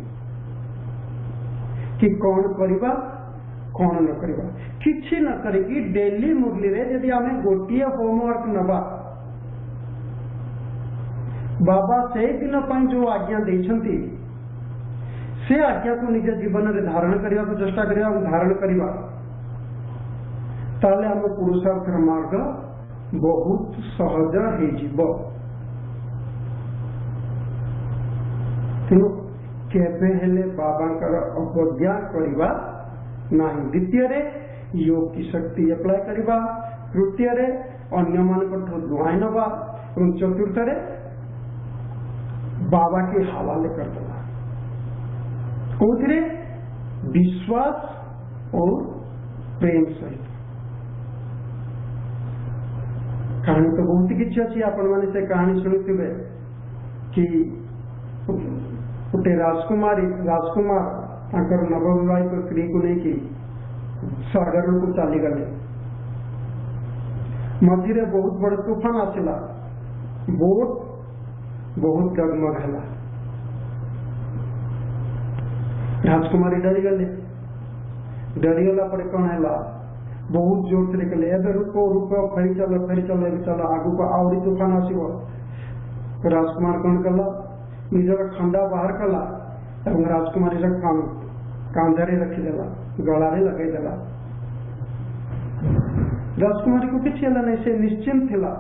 Speaker 3: कि कौन करवा कौन न करवा, किछि न करिकी डेली मुरली रे यदि आमे गोटिए होमवर्क नबा बाबा से दिन पर जो आज्ञा देछंती से आज्ञा को निज जीवन में धारण करने को चेष्टा करिया, धारण करवा ताले आम पुरुषार्थर मार्ग बहुत सहज हो जीव। तेणु केबे हेले बाबांकर अवज्ञा करवा नहीं। द्वितीय योग की शक्ति अप्लाई करवा, तृतीय अन्य मान दुआई नवा और चतुर्थ बाबा के हवाले कर देवा। कौथिरे विश्वास और प्रेम सहित। कहानी तो बहुत किसी अच्छी आपण मैंने से कहानी शुणुवे कि गोटे राजकुमार नवविवाहित स्त्री को लेकिन सागर को चली गले, मझे बहुत बड़ तूफान आसला, बोट बहुत डगमग है। राजकुमारी डरीगले, डरीगला पर कौन है बहुत जोर से कहले एबे रुको रुको फेरी चलो आगू को आउरी तूफान आसीबो। राजकुमार कौन कला निजर खंडा बाहर कला और राजकुमारी कांधरे रखीदेला, गलारे लगेदेला। राजकुमारी को किसी नहीं, से निश्चिंत थिला।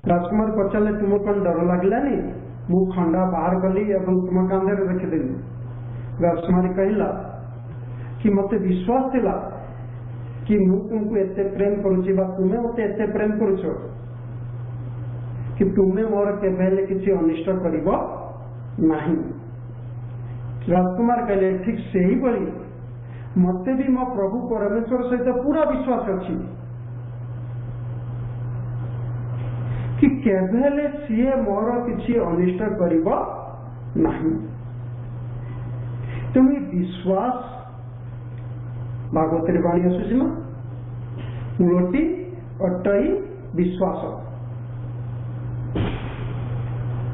Speaker 3: राजकुमार पचारे तुम कौन डर लगलानी, मु खंडा बाहर कली और तुम कांधरे रखीदेली। राजकुमारी कहला कि मते विश्वास थिला कि मु तुमको एते प्रेम करुची बा तुमे मते एते प्रेम करुछो कि तुमे मोर केबेले किसी अनिष्ट करिबो नाही। राजकुमार कहले ठीक से ही बड़ी मते भी मो प्रभु परमेश्वर सहित पूरा विश्वास अछि कि केबेले सीए मोर किसी अनिष्ट करिबो नाही। तुम्हें विश्वास भागवत वाणी आसूसी ना, मूलटी अटई विश्वास।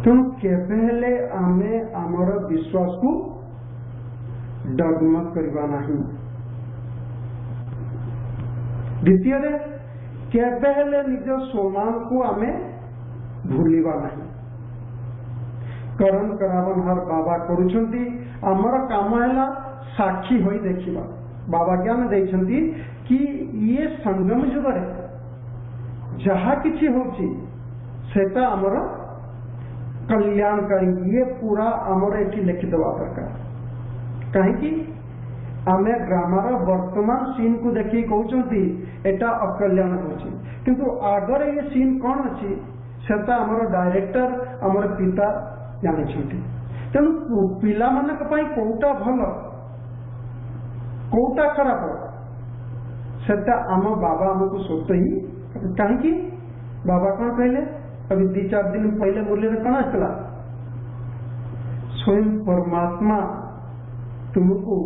Speaker 3: तेणु केबेले आमे आमर विश्वास को डगमग करवा नहीं। द्वितीय केबेले निज स्वमान को आमे भूलिबा नहीं। करण करावन हर बाबा करुछंती, आमर काम है साक्षी होई देखिबा। बाबा ज्ञान देछंती कि ये संगम युग रे जहा किछि होछि सेटा आमर कल्याणकारी, ये पूरा आमर एठी लिखि देवा दरकार। कहीं आमे ग्रामर वर्तमान सीन को देखि कहउछंती एटा अकल्याण होछि, किंतु आगर ये सीन कौन अछि सेटा आमर डायरेक्टर आमर पिता जानिछंती। तेणु पिला मानक पई कोउटा भल कोउटा खराब सेटा आम बाबा आमको सोच ही। कहीं बाबा कौन कहले अभी 2-4 दिन पहले मुरली में कौन आसला, स्वयं परमात्मा तुमको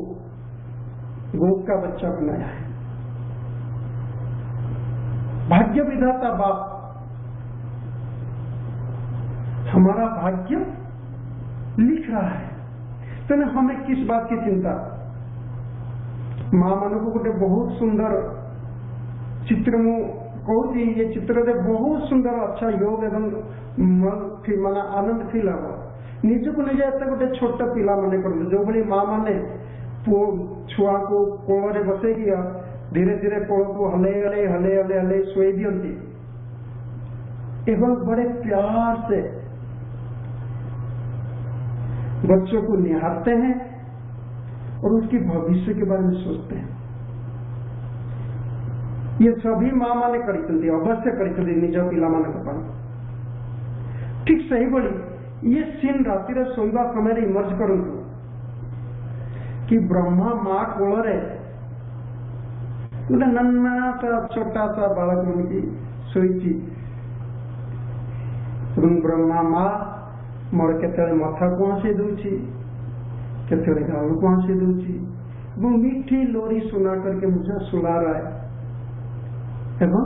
Speaker 3: गोप का बच्चा बनाया है। भाग्य विधाता बाप, हमारा भाग्य लिख रहा है। तो हमें किस बात की चिंता। माँ मान को गोटे बहुत सुंदर चित्र मु कहूँ, ये चित्र रे बहुत सुंदर अच्छा योग एवं माना आनंद फील हम निजक निजे एत गोटे छोट पिला माने कर जो भाई माँ मैंने पुओ छुआ को कोल बसई धीरे धीरे कोल को हले हले हले हले हले शोई दियंती। एवं बड़े प्यार से बच्चों को निहारते हैं और उसके भविष्य के बारे में सोचते हैं। ये सभी माँ माने करते अवश्य करते निज पिला मान ठीक सही बोली। ये सीन रातिर शोवा समय इमर्ज करूँ कि ब्रह्मा माँ कोल गोटे नन्ना सा छोटा सा बालक मन शोची ब्रह्मा माँ मोर केत मथा पहुंचे दूची केत गाल पहुंचे दूची मीठी लोरी सुना करके मुझे सुला रहा है एवं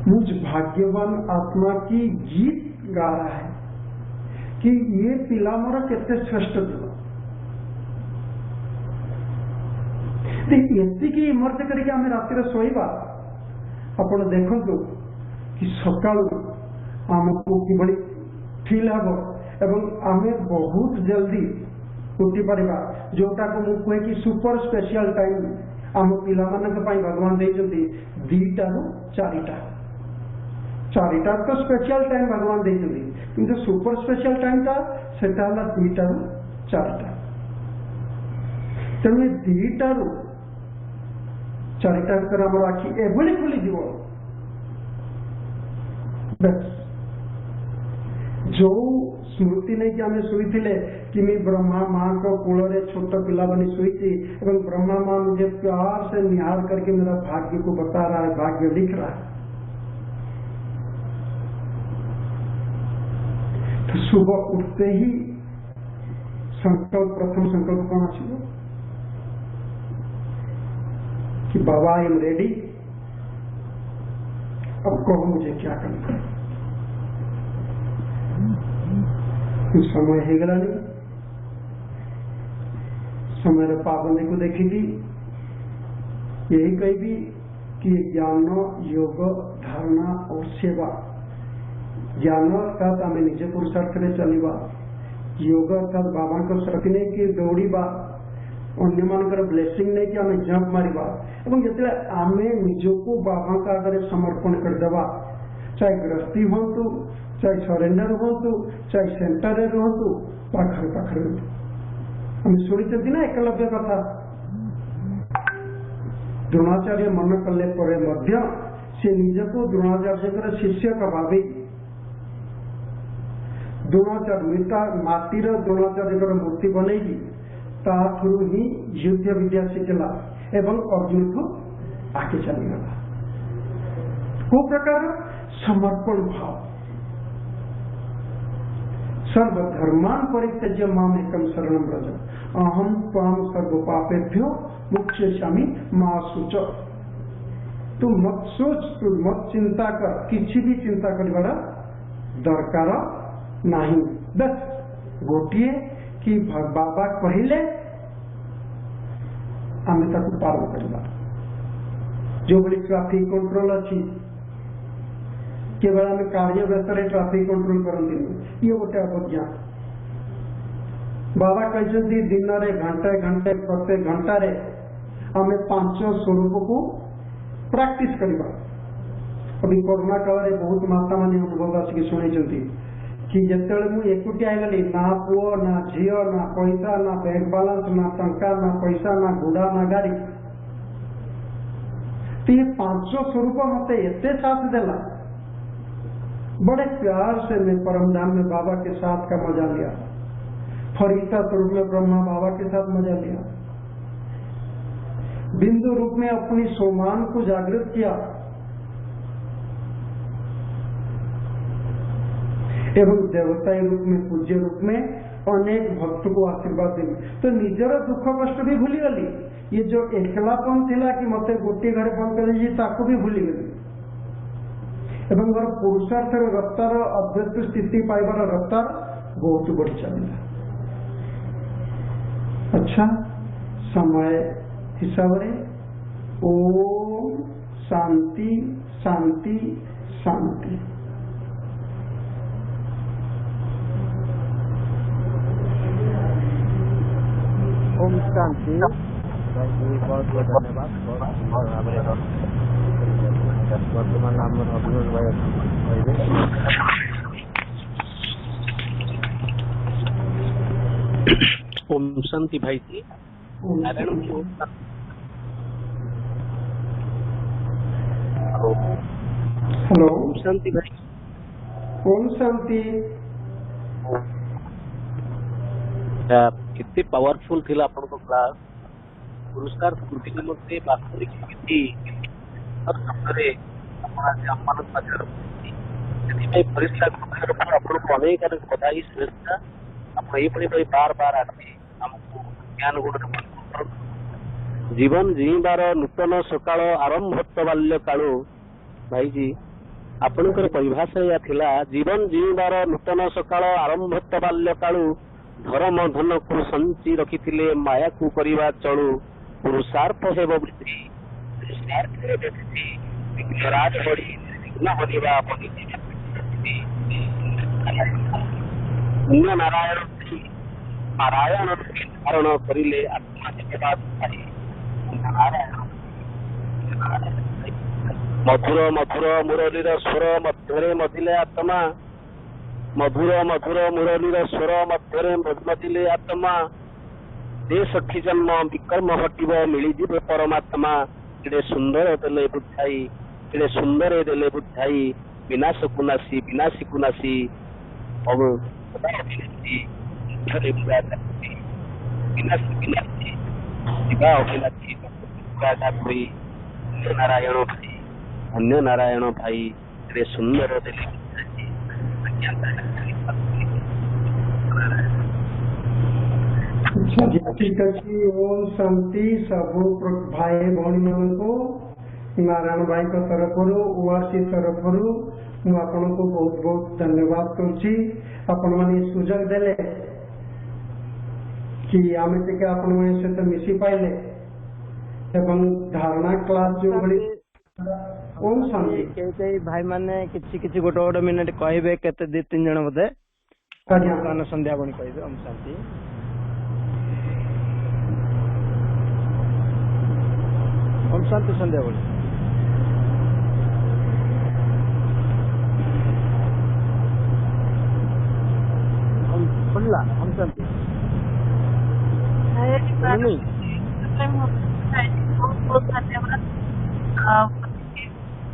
Speaker 3: मुझ भाग्यवान आत्मा की गीत गा रहा है कि ये पिला मोर केते श्रेष्ठ दिल एति इमर्ज करके आम रातिर शोवा आपण देखु कि सकाल आमको किभली फील हम एवं आमे बहुत जल्दी उठी पारिबा जोटा को मु कहे कि सुपर स्पेशल टाइम आम पिला मानक पई भगवान देइछथि 2टा रु 4टा 4टा तो स्पेशल टाइम भगवान देइछथि किंतु सुपर स्पेशल टाइम ता सेटा हला 2टा रु 4टा तेणु 2टा रु 4टा कर हमर आखि एभली खुली जीव जो स्मृति नहीं कि आम शुई कि मैं ब्रह्मा माँ को कूल छोट पिला बनी शुई ब्रह्मा माँ मुझे प्यार से निहार करके मेरा भाग्य को बता रहा है, भाग्य लिख रहा है। तो सुबह उठते ही संकल्प प्रथम संकल्प कौन आसिब कि बाबा आई एम रेडी, अब कहो मुझे क्या करना है। समय हो गलानी समय पाबंदी को देखिकी यही कहबी कि ज्ञान योग धारणा और सेवा ज्ञान अर्थात आम निजे पुरुषार्थ में चलवा योग अर्थात बाबा को शक्ति नहीं कि दौड़ा अन्य मानकर ब्लेसिंग नहीं कि आम जंप मारिबा एवं जिते आम निजको बाबा का आगे समर्पण करदेवा चाहे गृहस्थी हूँ चाहे सरेंडर हूँ चाहे सेंटर रुहतु पाखरे पाखरे हम शुणी ना एकलव्य कथा द्रोणाचार्य मन कले से निजको द्रोणाचार्य शिष्य का भावी द्रोणाचार्य माटीर द्रोणाचार्य मूर्ति बनईकी ता थ्रू ही युद्ध विद्या शिखला एवं अर्जुन को आगे चलीगला को प्रकार समर्पण भाव सर्वधर्मान परित्यज्य माम एकम शरणम व्रज अहम त्वाम सर्व पापेभ्यो मुक्ष्यिष्यामि मा शुच। तू मत सोच, तू मत चिंता कर, किसी भी चिंता कर दरकार नहीं। बस गोटे कि बाबा कहले आम ताकू पालन करवा जो बड़ी ट्राफिक कंट्रोल अच्छी केवल आम कार्य व्यस्त ट्राफिक कंट्रोल करती ये गोटे अवज्ञा। बाबा कहते दिन में घंटे घंटे प्रत्येक घंटे आम 5 स्वरूप को प्रैक्टिस करवा। अभी कोरोना काल में बहुत माता मान अनुभव आसिक शुणी कि जिते मुझे एकुटिया गली ना पुओ ना झील ना पैसा ना बैंक बालांस ना टंका ना पैसा ना घोड़ा ना गाड़ी तो ये 5 स्वरूप मत एत साथ देला। बड़े प्यार से मैं परमधाम में बाबा के साथ का मजा लिया, फरिश्ता स्वरूप में ब्रह्मा बाबा के साथ मजा लिया, बिंदु रूप में अपनी सोमान को जागृत किया एवं देवता रूप में पूज्य रूप में अनेक भक्त को आशीर्वाद देवी। तो निजर दुख कष्ट भी भूली गली, ये जो एकलापन थिला कि मते गोटे घर बंद कर ताकू भी भूली गली एवं मोर पुरुषार्थ रफ्तार अभ्यस्त स्थिति पाइबार रफ्तार बहुत बढ़ी चलला। अच्छा समय हिसाब से ओम शांति शांति शांति।
Speaker 4: ओम शांति। बहुत बहुत धन्यवाद। ବର୍ତ୍ତମାନ ଆମର ଅଭିନବ ଭାଇ କହିବେ।
Speaker 5: ओम शांति भाई जी। नारायण
Speaker 3: हेलो
Speaker 5: ओम शांति भाई।
Speaker 3: ओम शांति।
Speaker 5: कितने पावरफुल थिला अपन को क्लास पुरस्कार स्मृति निमंते वास्तविक स्थिति और सबरे अपना सम्मान पत्र यदि मैं परिश्रम कर पर अपन को अनेक अनेक बधाई श्रेष्ठता अपन ये पड़ी बार बार आते हमको ज्ञान गुण जीवन जीवार नूतन सकाळ आरंभत्व बाल्य काळू भाई जी आपणकर परिभाषा या थिला जीवन जीवार नूतन सकाळ आरंभत्व बाल्य काळू धर्म धन को संचि रखिथिले माया को करिवा चलू पुरुषार्थ हेब वृद्धि पुरुषार्थ वृद्धि विघ्नराज बढी विघ्न होनिबा पुण्य नारायण नारायण धारण करिले आत्मा जगत मधुर मधुर मुरलीर स्वर मध्यरे मधिले आत्मा मधुर मधुर मुरलीर स्वर मध्यरे मधिले आत्मा दे सखी जन्म विकर्म हटिब मिलिजिब परमात्मा केड़े सुंदर देले बुद्धाई केड़े सुंदर देले बुद्धाई विनाश कुनासी विनाशी कुनासी अब विनाशी विनाशी शिवा अभिलाषी नारायण भाई अन्य नारायण भाई केड़े सुंदर देले
Speaker 3: अच्छा जी ठीक अच्छी। ओम शांति सबू भाई भौणी मान को नारायण भाई का तरफ ओआरसी तरफ मु आपन को बहुत बहुत धन्यवाद करुच्ची आपण मैंने सुजोग देले कि आम टे आपण सहित मिसी पाइले एवं धारणा क्लास जो बड़ी ओम शांति
Speaker 4: कई भाई माने किछि किछि गोटे गोटे मिनिट कहबे केते 2-3 जण बोधे
Speaker 3: आज्ञा
Speaker 4: संध्या बणी कहबे ओम शांति। ओम शांति संध्या बणी ओम शांति
Speaker 6: बहुत धन्यवाद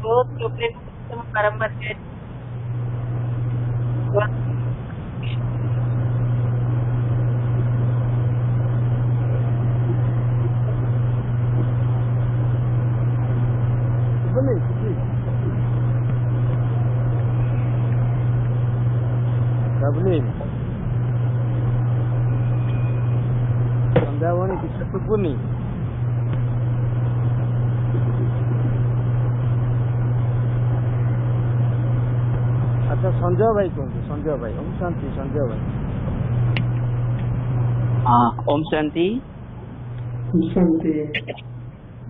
Speaker 6: बहुत बारम्बार
Speaker 4: संध्या बणी किसी सुबुनी अच्छा संजय भाई कहते संजय भाई ओम शांति संजय भाई।
Speaker 7: हाँ ओम शांति
Speaker 3: शांति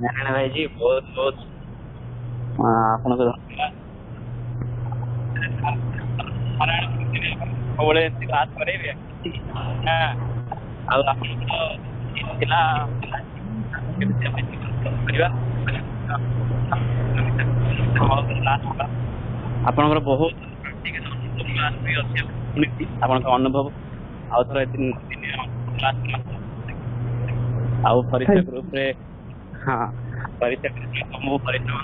Speaker 7: नारायण भाई जी बहुत बहुत आपन को सबले बात करेबे हां ଆଉ ଆପଣଙ୍କ ଥିଲା ଆପଣଙ୍କର ବହୁତ ଆପଣଙ୍କ ଅନୁଭବ ଆଉ ଥରେ ଆଉ ପରୀକ୍ଷା ଗ୍ରୁପ ରେ ହଁ ପରୀକ୍ଷା ମୁଁ ପରିଶ୍ରମ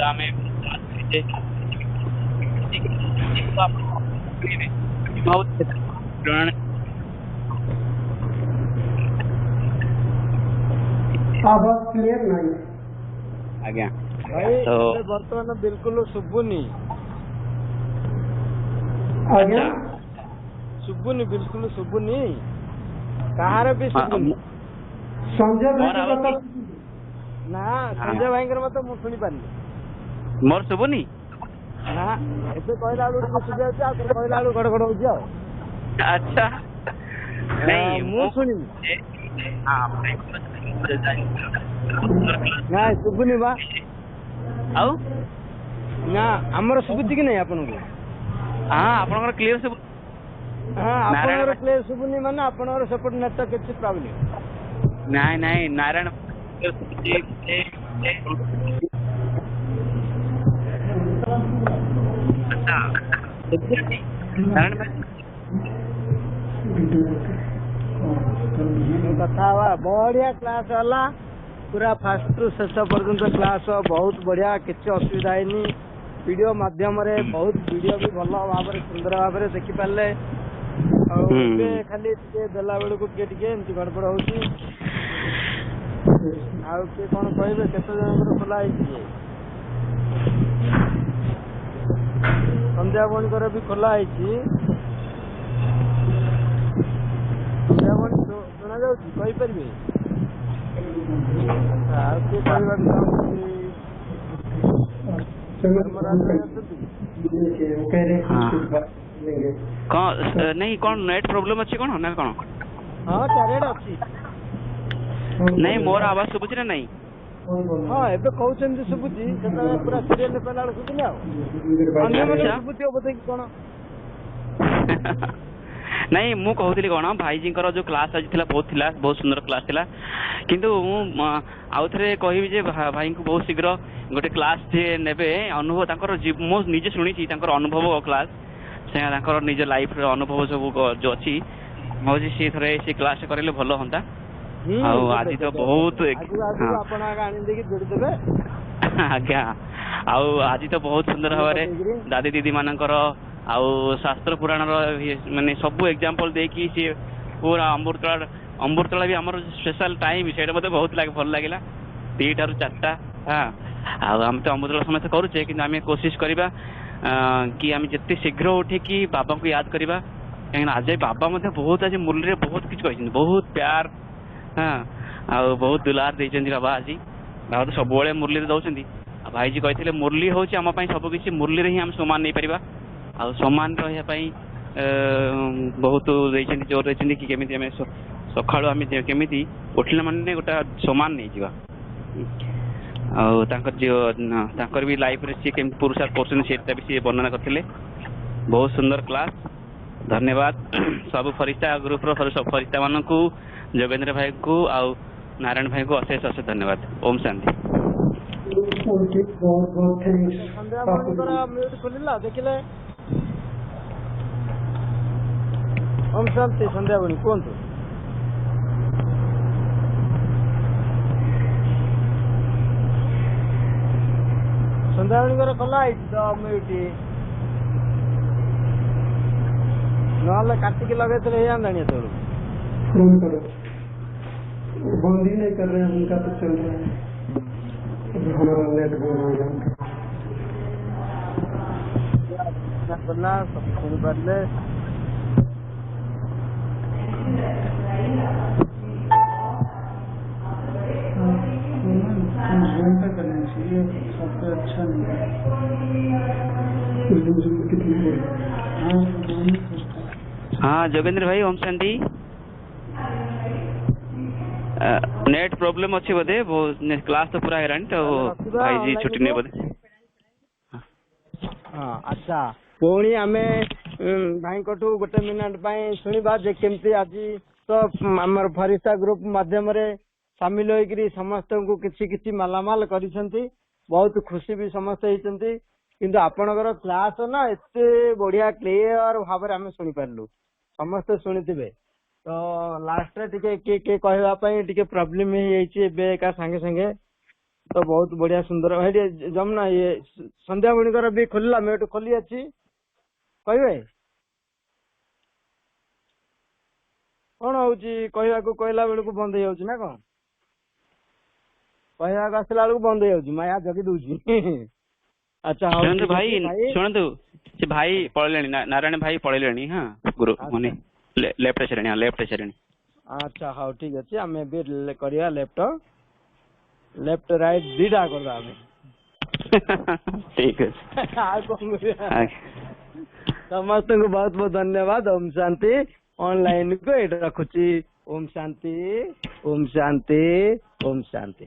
Speaker 7: ଆମେ
Speaker 3: आवाज क्लियर नहीं
Speaker 7: आज्ञा
Speaker 4: भाई वर्तमान बिल्कुल शुभुनी
Speaker 3: आज्ञा
Speaker 4: शुभुनी बिल्कुल शुभुनी कहार भी शुभुनी
Speaker 3: संजय भाई के बता
Speaker 4: ना संजय भाई मत मु सुनी पानी
Speaker 7: मोर शुभुनी
Speaker 4: ना एबे कहला आलू सुझा जाय आ कहला आलू गड़गड़ हो जाओ
Speaker 7: अच्छा नहीं
Speaker 4: मु सुनी
Speaker 7: हां
Speaker 4: ना शुभुनी बा
Speaker 7: आउ
Speaker 4: ना हमर सुबुद्धि कि नहीं आपन को
Speaker 7: हां आपनकर क्लियर सब
Speaker 4: ଆପଣଙ୍କର କ୍ଲିୟର ଶୁଭୁନି ମାନେ ଆପଣଙ୍କର ସେପଟେ ନେଟୱାର୍କ କିଛି ପ୍ରୋବ୍ଲେମ?
Speaker 7: ନାଇଁ ନାଇଁ ନାରାୟଣ ନାରାୟଣ ଭାଇ
Speaker 4: କଥା हवा बढ़िया क्लास वाला पूरा फास्ट रु शेष पर्यंत क्लास बहुत बढ़िया किसी असुविधा है वीडियो माध्यम रे बहुत वीडियो भी भल भाव सुंदर भाव देखी पारे खाली देला बेलू एमती गड़बड़ हो कौन कहे केते जन खोला संध्या बणकर भी खोला सुना जापारे
Speaker 7: नहीं कौन नेट प्रॉब्लम अच्छी कौन ना कौन?
Speaker 4: हाँ चारिआडे अच्छी
Speaker 7: नहीं मोर आवाज शुभुची ना नहीं?
Speaker 4: हाँ एबे कहउछन शुभुची सेता पूरा सीरियल पहला बेला शुभुनी अन्य मन शुभुची बोधे कि कोन
Speaker 7: नहीं मु कहूली कौन भाईजी जो क्लास आज बहुत सुंदर क्लास थिला किंतु आउ थे कहि भाई को बहुत शीघ्र गोटे क्लास नेबे अनुभव तांकर मु निजे शुणी अनुभव क्लास से निज लाइफ अनुभव सब जो अच्छी भाजी सी थे सी क्लास करेले भल होता आज तो बहुत आज्ञा आज तो बहुत सुंदर भाव दादी दीदी मानकर आउ शास्त्र पुराण माने सब एग्जांपल देकी सी पूरा अमृतला भी हमर स्पेशल टाइम सेटा मते बहुत भल लागिला 2टा रु 4टा। हां हम तो अमृतला समस्त करूचे कि आम कोशिश करबा कि आम जिते शीघ्र उठे कि बाबा को याद करबा कहीं आज बाबा मते बहुत आज मूल्य बहुत किछ कहिन बहुत प्यार हां बहुत दुलार देछन बाबा आज बाबा तो सब बेले मुरली दउछंती भाईजी कहथिले मुरली होची हम पई सब किछ मुरली रे ही हम समान नहीं परिबा आ समान रहा बहुत जोर रही कि केमी आम सका केमी उठला माने गोटा समान नहीं जावा आकर भी लाइफ रे सी केमी पुरुषार्थ करछन सेटा भी सी वर्णना करथिले बहुत सुंदर क्लास धन्यवाद सब फरिश्ता ग्रुप रो सब फरिश्ता मानन को जोगेंद्र भाई को आ नारायण भाई को अशेष अशेष धन्यवाद। ओम शांति।
Speaker 4: देखिले ओम शांति संध्या बनी कहतु संध्या बनी कला म्यूटी ना काटिक लगे जानी तो
Speaker 3: फोन करो बंद ही नहीं कर रहे हैं उनका तो चल रहा है हमारा नेट बंद हो गया
Speaker 4: सब सुन पारे
Speaker 2: करना चाहिए सबसे अच्छा नहीं है।
Speaker 7: हाँ जोगेंद्र भाई ओम शांति। नेट प्रॉब्लम अच्छी बोधे वो क्लास तो पूरा हैरान तो भाई जी छुट्टी नहीं बोधे।
Speaker 4: हाँ अच्छा पुणी आम भाई गोटे मिनट शुणा जे केमती आज तो आम फरिश्ता ग्रुप माध्यम सामिल होकर समस्त को किसी किसी मालामाल कर बहुत खुशी भी समस्त होती किंतु आपणकर क्लास ना एत बढ़िया क्लियर भाव आम शुणी पार्लु समस्ते शुणी तो लास्ट किए कहवाई प्रोब्लेम एका संगे संगे तो बहुत बढ़िया सुंदर जमुना ये संध्या बणिकर भी खोलला मेट खोली अच्छी कहे कौन हूँ कहला बेलू बंद हो ना कौन कहवा आसला बेलू बंद हो माया जगी दूची। अच्छा
Speaker 7: भाई शुणु से भाई पड़े नारायण भाई पड़े हाँ गुरु माने लेफ्ट छेड़े हाँ लेफ्ट छेड़े।
Speaker 4: अच्छा हाँ ठीक अच्छे आम भी करिया लेफ्ट राइट दीटा कर
Speaker 7: ठीक है
Speaker 4: समस्त को बहुत बहुत धन्यवाद। ओम शांति ऑनलाइन को रखुची। ओम शांति ओम शांति ओम शांति।